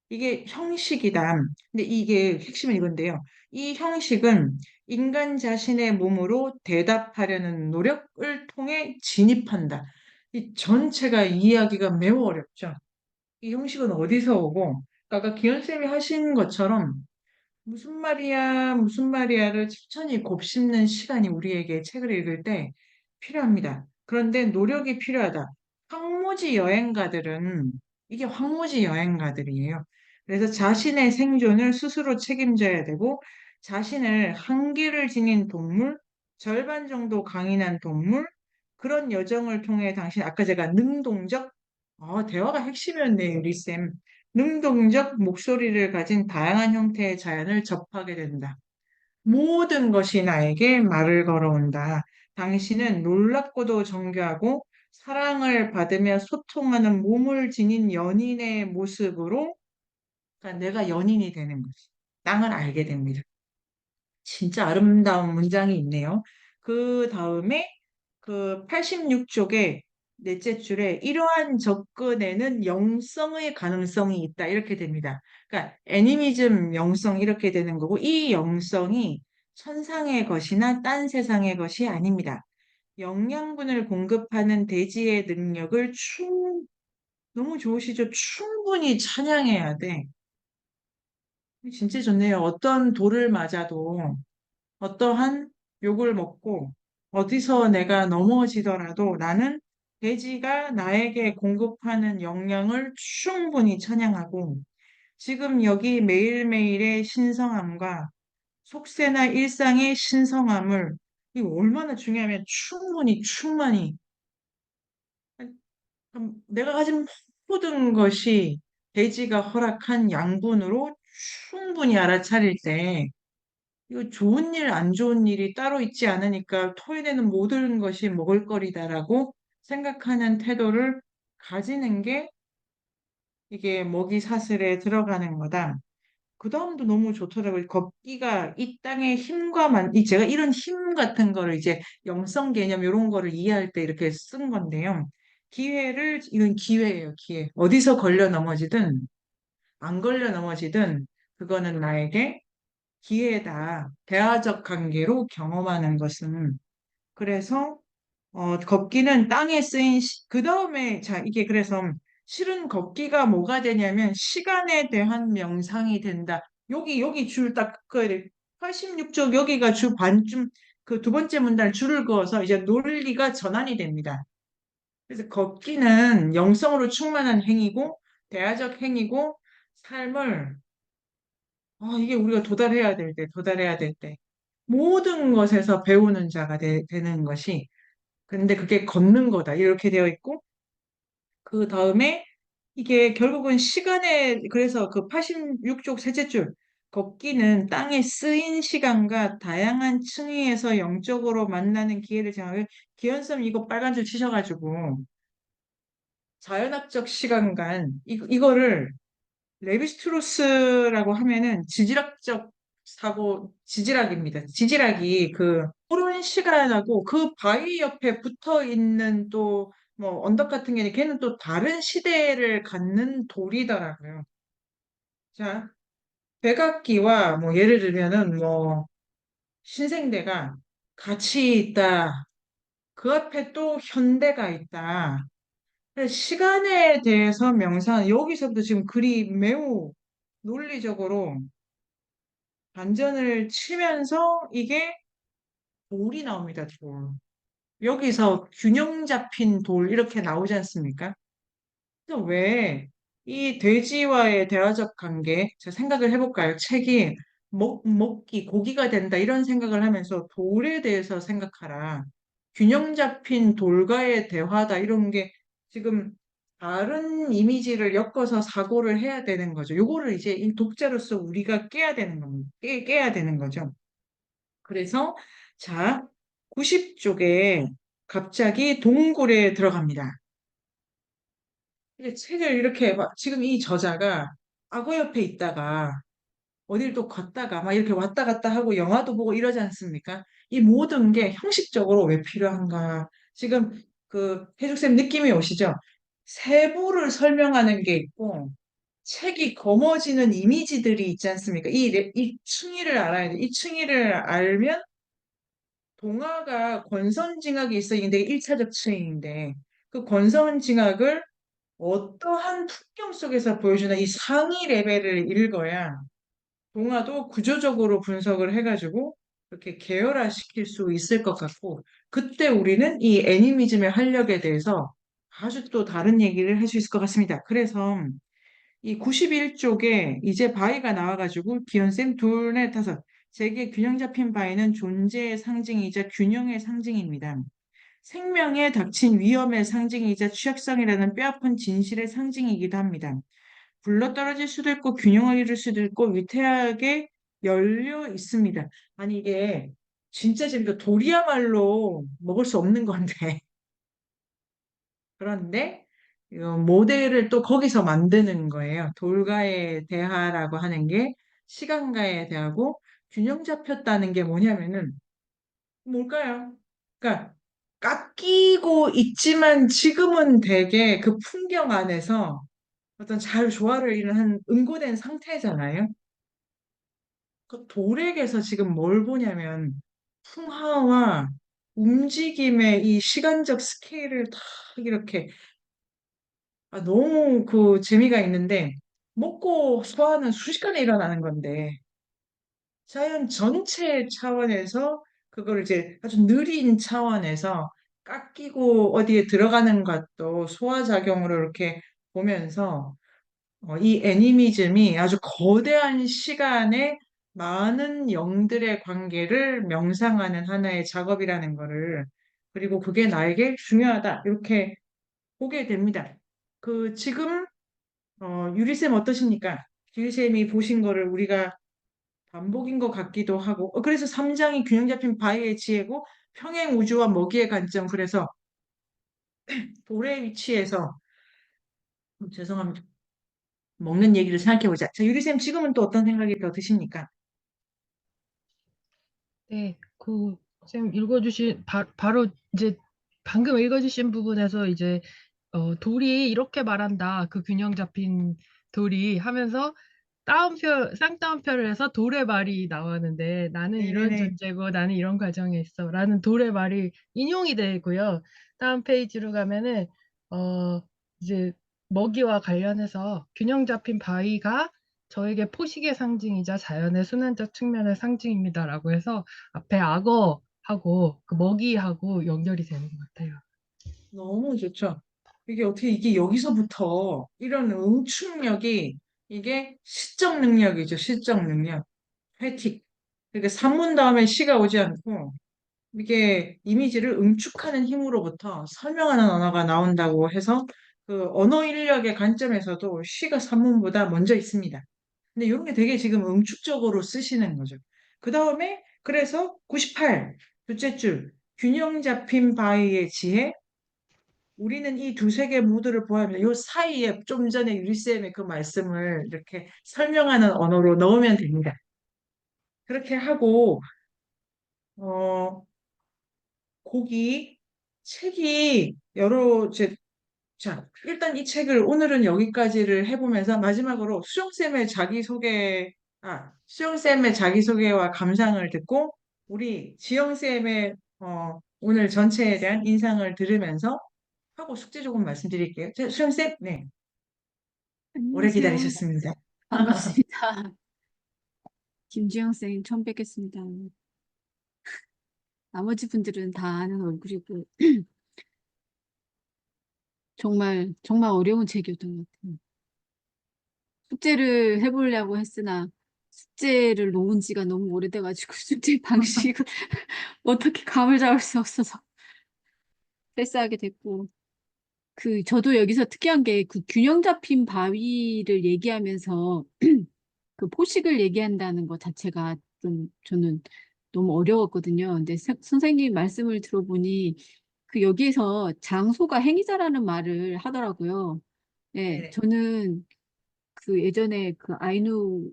이게 형식이다. 근데 이게 핵심은 이건데요. 이 형식은 인간 자신의 몸으로 대답하려는 노력을 통해 진입한다. 이 전체가 이해하기가 매우 어렵죠. 이 형식은 어디서 오고, 아까 기현쌤이 하신 것처럼 무슨 말이야, 무슨 말이야를 천천히 곱씹는 시간이 우리에게 책을 읽을 때 필요합니다. 그런데 노력이 필요하다. 이게 황무지 여행가들이에요. 그래서 자신의 생존을 스스로 책임져야 되고, 자신을 한계를 지닌 동물, 절반 정도 강인한 동물, 그런 여정을 통해 아까 제가 대화가 핵심이었네요, 리쌤. 능동적 목소리를 가진 다양한 형태의 자연을 접하게 된다. 모든 것이 나에게 말을 걸어온다. 당신은 놀랍고도 정교하고 사랑을 받으며 소통하는 몸을 지닌 연인의 모습으로, 그러니까 내가 연인이 되는 거지. 땅을 알게 됩니다. 진짜 아름다운 문장이 있네요. 그 다음에 그 86쪽에 넷째 줄에 이러한 접근에는 영성의 가능성이 있다. 이렇게 됩니다. 그러니까 애니미즘 영성 이렇게 되는 거고 이 영성이 천상의 것이나 딴 세상의 것이 아닙니다. 영양분을 공급하는 대지의 능력을 너무 좋으시죠? 충분히 찬양해야 돼. 진짜 좋네요. 어떤 돌을 맞아도 어떠한 욕을 먹고 어디서 내가 넘어지더라도 나는 돼지가 나에게 공급하는 영양을 충분히 찬양하고 지금 여기 매일매일의 신성함과 속세나 일상의 신성함을 이거 얼마나 중요하면 충만히 내가 가진 모든 것이 돼지가 허락한 양분으로 충분히 알아차릴 때 이거 좋은 일, 안 좋은 일이 따로 있지 않으니까 토해내는 모든 것이 먹을거리다라고 생각하는 태도를 가지는 게 이게 먹이 사슬에 들어가는 거다. 그 다음도 너무 좋더라고요. 걷기가 이 땅의 제가 이런 힘 같은 거를 이제 영성 개념 이런 거를 이해할 때 이렇게 쓴 건데요. 이건 기회예요, 기회. 어디서 걸려 넘어지든 안 걸려 넘어지든 그거는 나에게 기회다. 대화적 관계로 경험하는 것은. 그래서 걷기는 땅에 쓰인 그 다음에 자 이게 그래서 실은 걷기가 뭐가 되냐면 시간에 대한 명상이 된다. 여기 줄 딱 그어야 돼. 86쪽 여기가 주 반쯤 그 두 번째 문단 줄을 그어서 이제 논리가 전환이 됩니다. 그래서 걷기는 영성으로 충만한 행위고 대화적 행위고 삶을 이게 우리가 도달해야 될 때 모든 것에서 배우는 자가 되는 것이 근데 그게 걷는 거다 이렇게 되어 있고 그 다음에 이게 결국은 시간에 그래서 그 86쪽 셋째 줄 걷기는 땅에 쓰인 시간과 다양한 층위에서 영적으로 만나는 기회를 장하게 기현쌤 이거 빨간 줄 치셔가지고 자연학적 시간간 이거를 레비스트로스라고 하면은 지질학적 사고 지질학입니다. 지질학이 그 푸른 시간하고 그 바위 옆에 붙어 있는 또 뭐 언덕 같은 게 걔는 또 다른 시대를 갖는 돌이더라고요. 자, 백악기와 뭐 예를 들면은 뭐 신생대가 같이 있다. 그 앞에 또 현대가 있다. 그래서 시간에 대해서 명상, 여기서부터 지금 글이 매우 논리적으로 반전을 치면서 이게 돌이 나옵니다, 돌. 여기서 균형 잡힌 돌 이렇게 나오지 않습니까? 그래서 왜 이 돼지와의 대화적 관계, 제가 생각을 해볼까요? 책이 먹기, 고기가 된다 이런 생각을 하면서 돌에 대해서 생각하라. 균형 잡힌 돌과의 대화다 이런 게 지금 다른 이미지를 엮어서 사고를 해야 되는 거죠. 요거를 이제 이 독자로서 우리가 깨야 되는 겁니다. 깨야 되는 거죠. 그래서 자, 90쪽에 갑자기 동굴에 들어갑니다. 이게 책을 이렇게 지금 이 저자가 악어 옆에 있다가 어딜 또 걷다가 막 이렇게 왔다 갔다 하고 영화도 보고 이러지 않습니까? 이 모든 게 형식적으로 왜 필요한가? 지금 그 해죽쌤 느낌이 오시죠? 세부를 설명하는 게 있고 책이 거머쥐는 이미지들이 있지 않습니까? 이 층위를 알아야 돼. 이 층위를 알면 동화가 권선징악이 있어. 근데 1차적 층위인데 그 권선징악을 어떠한 풍경 속에서 보여주는 이 상위 레벨을 읽어야 동화도 구조적으로 분석을 해가지고 이렇게 계열화시킬 수 있을 것 같고 그때 우리는 이 애니미즘의 활력에 대해서 아주 또 다른 얘기를 할 수 있을 것 같습니다. 그래서 이 91쪽에 이제 바위가 나와가지고 기현쌤 둘, 넷, 다섯 세계 균형 잡힌 바위는 존재의 상징이자 균형의 상징입니다. 생명에 닥친 위험의 상징이자 취약성이라는 뼈아픈 진실의 상징이기도 합니다. 굴러떨어질 수도 있고 균형을 잃을 수도 있고 위태하게 열려 있습니다. 아니 이게 진짜 재밌다. 돌이야말로 먹을 수 없는 건데 그런데 모델을 또 거기서 만드는 거예요. 돌과의 대화라고 하는 게 시간과의 대화고 균형 잡혔다는 게 뭐냐면은 뭘까요? 그러니까 깎이고 있지만 지금은 되게 그 풍경 안에서 어떤 잘 조화를 이루는 응고된 상태잖아요. 그 돌에게서 지금 뭘 보냐면 풍화와 움직임의 이 시간적 스케일을 다 이렇게 너무 그 재미가 있는데 먹고 소화는 순식간에 일어나는 건데 자연 전체 차원에서 그걸 이제 아주 느린 차원에서 깎이고 어디에 들어가는 것도 소화작용으로 이렇게 보면서 이 애니미즘이 아주 거대한 시간에 많은 영들의 관계를 명상하는 하나의 작업이라는 거를 그리고 그게 나에게 중요하다 이렇게 보게 됩니다. 그 지금 유리쌤 어떠십니까? 유리쌤이 보신 거를 우리가 반복인 것 같기도 하고 그래서 3장이 균형 잡힌 바위의 지혜고 평행 우주와 먹이의 관점 그래서 돌의 위치에서 죄송합니다. 먹는 얘기를 생각해보자. 자, 유리쌤 지금은 또 어떤 생각이 더 드십니까? 네, 쌤 읽어주신, 바로 이제 방금 읽어주신 부분에서 이제, 돌이 이렇게 말한다. 그 균형 잡힌 돌이 하면서 쌍따옴표를 해서 돌의 말이 나왔는데 나는 이런 네네네. 존재고 나는 이런 과정에 있어 라는 돌의 말이 인용이 되고요. 다음 페이지로 가면은 이제 먹이와 관련해서 균형 잡힌 바위가 저에게 포식의 상징이자 자연의 순환적 측면의 상징입니다라고 해서 앞에 악어하고 그 먹이하고 연결이 되는 것 같아요. 너무 좋죠. 이게 어떻게 이게 여기서부터 이런 응축력이 이게 시적 능력이죠. 시적 능력. 회틱. 그러니까 산문 다음에 시가 오지 않고 이게 이미지를 응축하는 힘으로부터 설명하는 언어가 나온다고 해서 그 언어 인력의 관점에서도 시가 산문보다 먼저 있습니다. 근데 이런 게 되게 지금 응축적으로 쓰시는 거죠. 그 다음에 그래서 98, 둘째 줄, 균형 잡힌 바위의 지혜, 우리는 이 두세 개 모두를 보아하면 이 사이에 좀 전에 유리쌤의 그 말씀을 이렇게 설명하는 언어로 넣으면 됩니다. 그렇게 하고 어 거기 책이 자, 일단 이 책을 오늘은 여기까지를 해보면서 마지막으로 수영쌤의 자기소개와 감상을 듣고 우리 지영쌤의 오늘 전체에 대한 인상을 들으면서 하고 숙제 조금 말씀드릴게요. 수영쌤, 네, 오래 안녕하세요. 기다리셨습니다. 반갑습니다. 김주영 쌤 처음 뵙겠습니다. 나머지 분들은 다 아는 얼굴이고 정말 정말 어려운 책이었던 것 같아요. 숙제를 해보려고 했으나 숙제를 놓은 지가 너무 오래돼가지고 숙제 방식을 어떻게 감을 잡을 수 없어서 패스하게 됐고 저도 여기서 특이한 게 그 균형 잡힌 바위를 얘기하면서 그 포식을 얘기한다는 것 자체가 좀 저는 너무 어려웠거든요. 근데 선생님 말씀을 들어보니 그 여기에서 장소가 행위자라는 말을 하더라고요. 예, 네네. 저는 그 예전에 그 아이누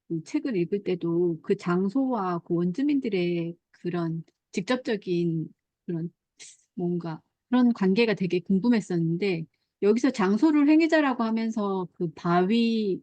그 책을 읽을 때도 그 장소와 그 원주민들의 그런 직접적인 그런 뭔가 그런 관계가 되게 궁금했었는데 여기서 장소를 행위자라고 하면서 그 바위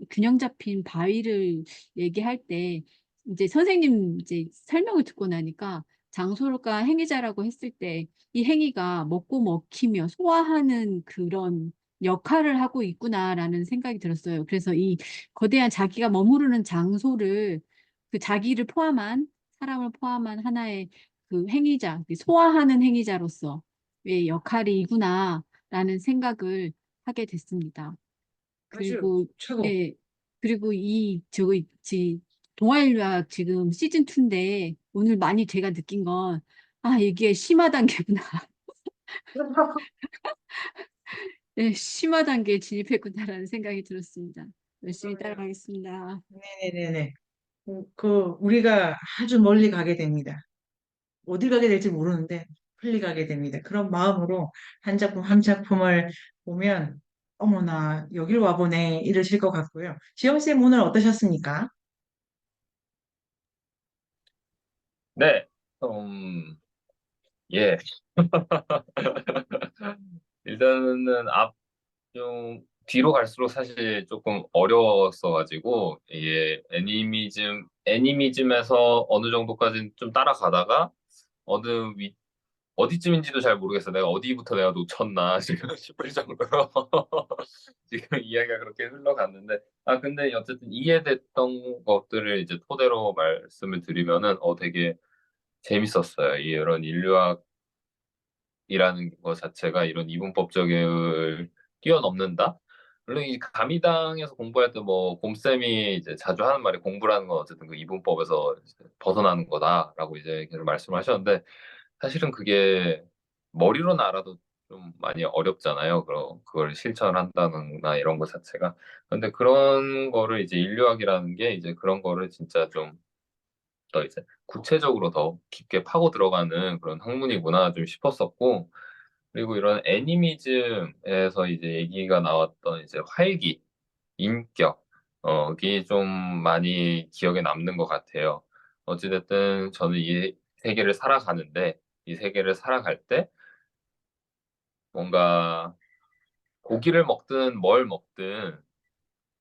균형 잡힌 바위를 얘기할 때 이제 선생님 이제 설명을 듣고 나니까 장소가 행위자라고 했을 때 이 행위가 먹고 먹히며 소화하는 그런 역할을 하고 있구나라는 생각이 들었어요. 그래서 이 거대한 자기가 머무르는 장소를 그 자기를 포함한 사람을 포함한 하나의 그 행위자, 소화하는 행위자로서 의 역할이구나라는 생각을 하게 됐습니다. 아주 그리고 최고. 예, 그리고 동아일보학 지금 시즌 2인데 오늘 많이 제가 느낀 건 이게 심화 단계구나. 네, 심화 단계에 진입했구나라는 생각이 들었습니다. 열심히 그러네요. 따라가겠습니다. 네네네네. 우리가 아주 멀리 가게 됩니다. 어디 가게 될지 모르는데 빨리 가게 됩니다. 그런 마음으로 한 작품 한 작품을 보면 어머나 여길 와보네 이러실 것 같고요. 지영쌤 오늘 어떠셨습니까? 네, 예. 일단은 좀 뒤로 갈수록 사실 조금 어려웠어가지고, 이게 애니미즘에서 어느 정도까지는 좀 따라가다가, 어느 어디쯤인지도 잘 모르겠어. 내가 어디부터 내가 놓쳤나, 지금 싶을 정도로. 지금 이야기가 그렇게 흘러갔는데, 근데 어쨌든 이해됐던 것들을 이제 토대로 말씀을 드리면은, 되게 재밌었어요. 이런 인류학 이라는 것 자체가 이런 이분법적을 뛰어넘는다? 물론 이 가미당에서 공부할 때 뭐 곰쌤이 이제 자주 하는 말이 공부라는 건 어쨌든 그 이분법에서 이제 벗어나는 거다라고 이제 계속 말씀을 하셨는데 사실은 그게 머리로는 알아도 좀 많이 어렵잖아요. 그걸 실천한다거나 이런 것 자체가. 근데 그런 거를 이제 인류학이라는 게 이제 그런 거를 진짜 좀 더 이제 구체적으로 더 깊게 파고 들어가는 그런 학문이구나 좀 싶었었고 그리고 이런 애니미즘에서 이제 얘기가 나왔던 이제 활기, 인격, 이게 좀 많이 기억에 남는 것 같아요. 어찌됐든 저는 이 세계를 살아가는데, 이 세계를 살아갈 때 뭔가 고기를 먹든 뭘 먹든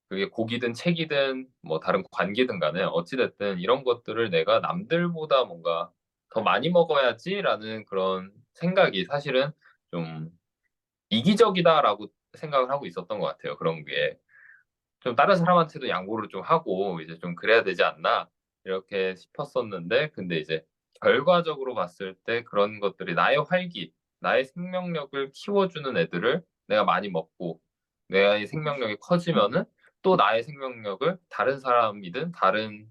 그게 곡이든 책이든 뭐 다른 관계든 간에 어찌됐든 이런 것들을 내가 남들보다 뭔가 더 많이 먹어야지라는 그런 생각이 사실은 좀 이기적이다라고 생각을 하고 있었던 것 같아요. 그런 게. 좀 '다른 사람한테도 양보를 좀 하고 이제 좀 그래야 되지 않나?' 이렇게 싶었었는데 근데 이제 결과적으로 봤을 때 그런 것들이 나의 활기, 나의 생명력을 키워주는 애들을 내가 많이 먹고 나의 생명력이 커지면은 또 나의 생명력을 다른 사람이든 다른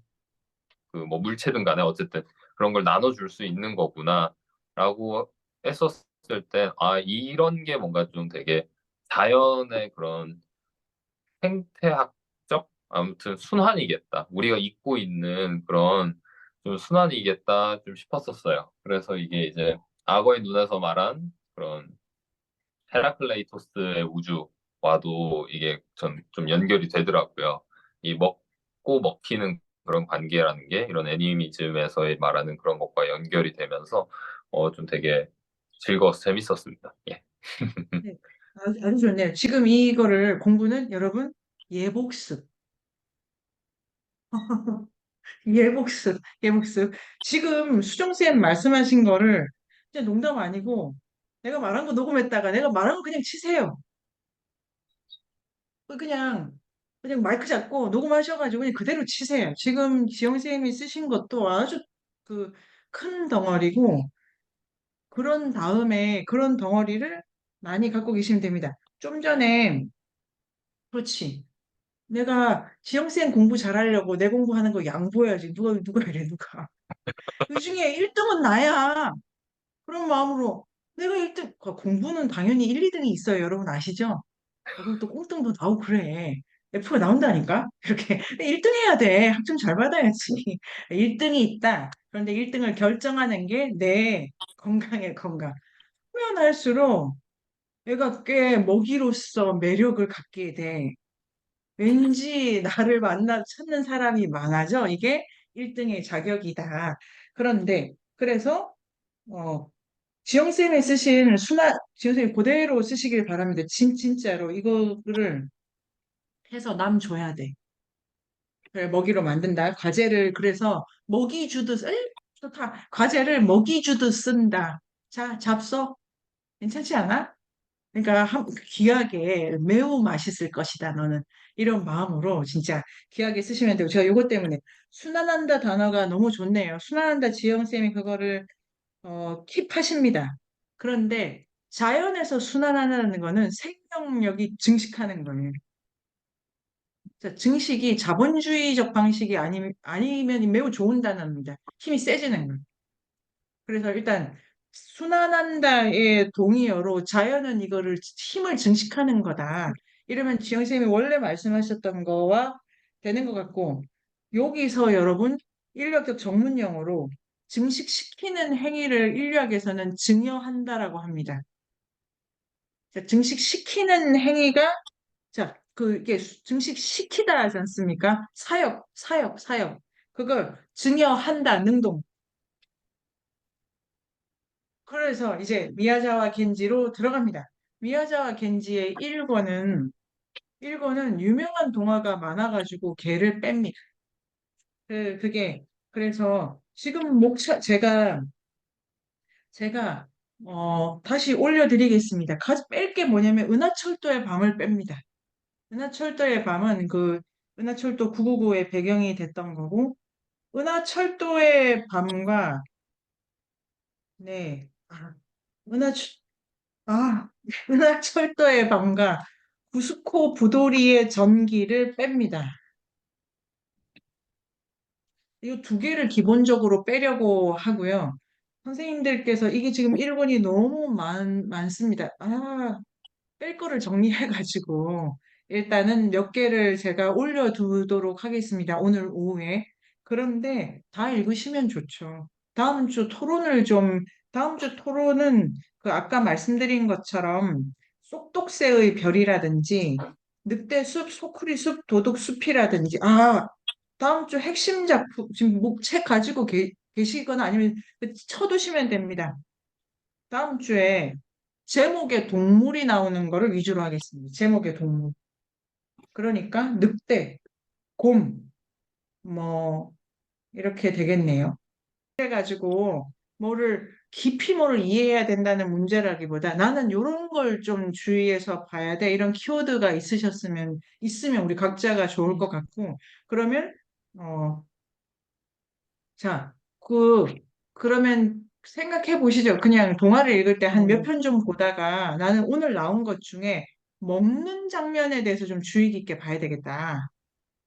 그 뭐 물체든 간에 어쨌든 '그런 걸 나눠 줄 수 있는 거구나.'라고 했었을 때 '아 이런 게 뭔가 좀 되게 자연의 그런 생태학적 아무튼 순환이겠다. 우리가 잊고 있는 그런 좀 순환이겠다.' 좀 싶었었어요. 그래서 이게 이제 악어의 눈에서 말한 그런 헤라클레이토스의 우주와도 이게 전 좀 연결이 되더라고요. 이 먹고 먹히는 그런 관계라는 게 이런 애니미즘에서의 말하는 그런 것과 연결이 되면서 좀 되게 즐거워서 재밌었습니다. 예. 네, 아주 좋네요. 지금 이거를 공부는 여러분 예복습, 예복습, 예복습. 지금 수정쌤 말씀하신 거를 진짜 농담 아니고 내가 말한 거 녹음했다가 내가 말한 거 그냥 치세요. 그냥 그냥 마이크 잡고 녹음하셔가지고 그냥 그대로 치세요. 지금 지영 선생님이 쓰신 것도 아주 그 큰 덩어리고 그런 다음에 그런 덩어리를 많이 갖고 계시면 됩니다. 좀 전에 그렇지. 내가 지영쌤 공부 잘하려고 내 공부하는 거 양보해야지. 누가 이래, 누가. 그 중에 1등은 나야. 그런 마음으로 내가 1등, 공부는 당연히 1, 2등이 있어요. 여러분 아시죠? 그리고 또 꼴등도 나오고 그래. F가 나온다니까? 이렇게 1등 해야 돼. 학점 잘 받아야지. 1등이 있다. 그런데 1등을 결정하는 게 내 건강의 건강. 하면 할수록 애가 꽤 먹이로서 매력을 갖게 돼. 왠지 나를 찾는 사람이 많아져. 이게 1등의 자격이다. 그런데, 그래서, 어, 지영쌤이 쓰신 지영쌤이 그대로 쓰시길 바랍니다. 진짜로. 이거를 해서 남 줘야 돼. 그래, 먹이로 만든다. 과제를, 그래서 먹이 주듯, 에이, 좋다. 과제를 먹이 주듯 쓴다. 자, 잡숴. 괜찮지 않아? 그러니까 귀하게 매우 맛있을 것이다. 너는 이런 마음으로 진짜 귀하게 쓰시면 되고 제가 이것 때문에 순환한다 단어가 너무 좋네요. 순환한다 지영 쌤이 그거를 킵하십니다. 그런데 자연에서 순환한다는 거는 생명력이 증식하는 거예요. 자, 증식이 자본주의적 방식이 아니면 매우 좋은 단어입니다. 힘이 세지는 거예요. 그래서 일단 순환한다의 동의어로 자연은 이거를 힘을 증식하는 거다. 이러면 지영 선생님이 원래 말씀하셨던 거와 되는 것 같고 여기서 여러분 인류학적 전문 용어로 증식시키는 행위를 인류학에서는 증여한다라고 합니다. 자, 증식시키는 행위가 이게 증식시키다 하지 않습니까? 사역. 그걸 증여한다, 능동. 그래서 이제 미야자와 겐지로 들어갑니다. 미야자와 겐지의 1권은 유명한 동화가 많아가지고 걔를 뺍니다. 그래서 지금 제가 다시 올려드리겠습니다. 뺄 게 뭐냐면 은하철도의 밤을 뺍니다. 은하철도의 밤은 은하철도 999의 배경이 됐던 거고 은하철도의 밤과 네, 은하철 아, 은하철도의 밤과 구스코 부도리의 전기를 뺍니다. 이 두 개를 기본적으로 빼려고 하고요. 선생님들께서 이게 지금 1권이 너무 많습니다. 뺄 거를 정리해가지고 일단은 몇 개를 제가 올려두도록 하겠습니다. 오늘 오후에. 그런데 다 읽으시면 좋죠. 다음 주 토론은 그 아까 말씀드린 것처럼 쏙독새의 별이라든지 늑대숲, 소쿠리숲, 도둑숲이라든지 다음 주 핵심 작품 지금 책 가지고 계시거나 아니면 쳐두시면 됩니다. 다음 주에 제목에 동물이 나오는 거를 위주로 하겠습니다. 제목에 동물. 그러니까 늑대, 곰, 뭐 이렇게 되겠네요. 그래가지고 깊이 뭐를 이해해야 된다는 문제라기보다 나는 이런 걸 좀 주의해서 봐야 돼. 이런 키워드가 있으면 우리 각자가 좋을 것 같고, 그러면, 자, 그러면 생각해 보시죠. 그냥 동화를 읽을 때 한 몇 편 좀 보다가 나는 오늘 나온 것 중에 먹는 장면에 대해서 좀 주의 깊게 봐야 되겠다.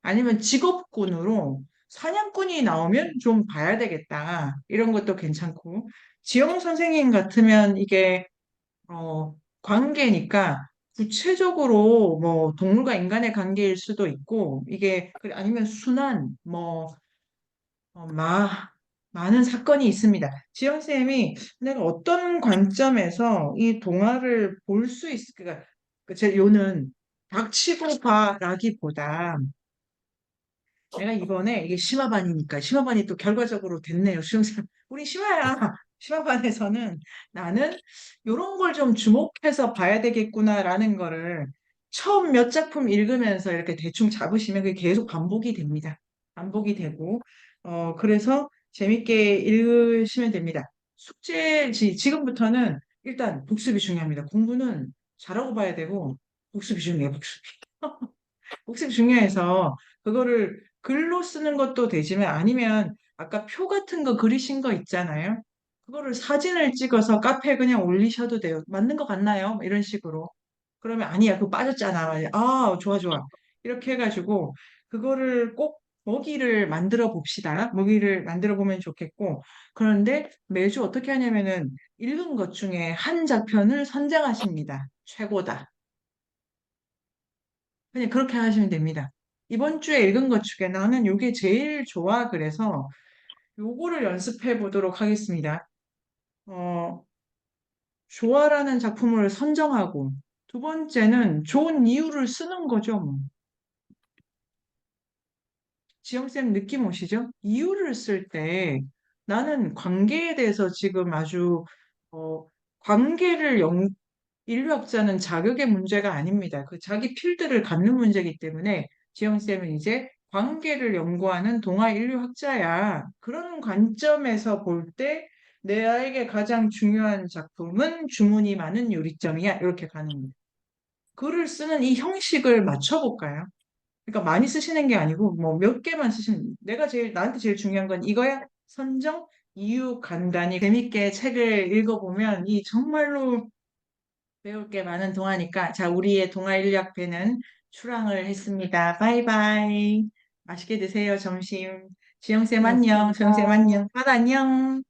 아니면 직업군으로 사냥꾼이 나오면 좀 봐야 되겠다. 이런 것도 괜찮고. 지영 선생님 같으면 이게, 관계니까 구체적으로 뭐 동물과 인간의 관계일 수도 있고, 아니면 순환, 많은 사건이 있습니다. 지영 쌤이 내가 어떤 관점에서 이 동화를 볼 수 있을까? 제 요는 닥치고 봐라기보다 내가 이번에 이게 심화반이니까 심화반이 또 결과적으로 됐네요. 수영생 우리 심화야. 심화반에서는 나는 이런 걸 좀 주목해서 봐야 되겠구나라는 거를 처음 몇 작품 읽으면서 이렇게 대충 잡으시면 그게 계속 반복이 됩니다. 반복이 되고 그래서 재밌게 읽으시면 됩니다. 지금부터는 일단 복습이 중요합니다. 공부는 잘하고 봐야 되고 복습이 중요해요. 복습이. 복습이 중요해서 그거를 글로 쓰는 것도 되지만 아니면 아까 표 같은 거 그리신 거 있잖아요. 그거를 사진을 찍어서 카페에 그냥 올리셔도 돼요. 맞는 거 같나요? 뭐 이런 식으로. 그러면 아니야, 그거 빠졌잖아. 아, 좋아, 좋아. 이렇게 해가지고 그거를 꼭 먹이를 만들어 봅시다. 먹이를 만들어 보면 좋겠고. 그런데 매주 어떻게 하냐면은 읽은 것 중에 한 장편을 선정하십니다. 최고다. 그냥 그렇게 하시면 됩니다. 이번 주에 읽은 것 중에 나는 이게 제일 좋아. 그래서 요거를 연습해 보도록 하겠습니다. 어, 좋아라는 작품을 선정하고, 두 번째는 좋은 이유를 쓰는 거죠. 뭐. 지영쌤 느낌 오시죠? 이유를 쓸 때 나는 관계에 대해서 지금 아주, 어, 관계를 인류학자는 자격의 문제가 아닙니다. 그 자기 필드를 갖는 문제이기 때문에 지영쌤은 이제 관계를 연구하는 동아 인류학자야. 그런 관점에서 볼 때 내에게 가장 중요한 작품은 주문이 많은 요리점이야. 이렇게 가는 거예요. 글을 쓰는 이 형식을 맞춰볼까요? 그러니까 많이 쓰시는 게 아니고 뭐 몇 개만 쓰시면 나한테 제일 중요한 건 이거야. 선정, 이유, 간단히 재밌게 책을 읽어보면 이 정말로 배울 게 많은 동화니까. 자, 우리의 동화 인류학 배는 출항을 했습니다. 바이바이. 맛있게 드세요, 점심. 지영쌤 안녕. 고맙습니다. 정쌤 안녕. 바다 안녕.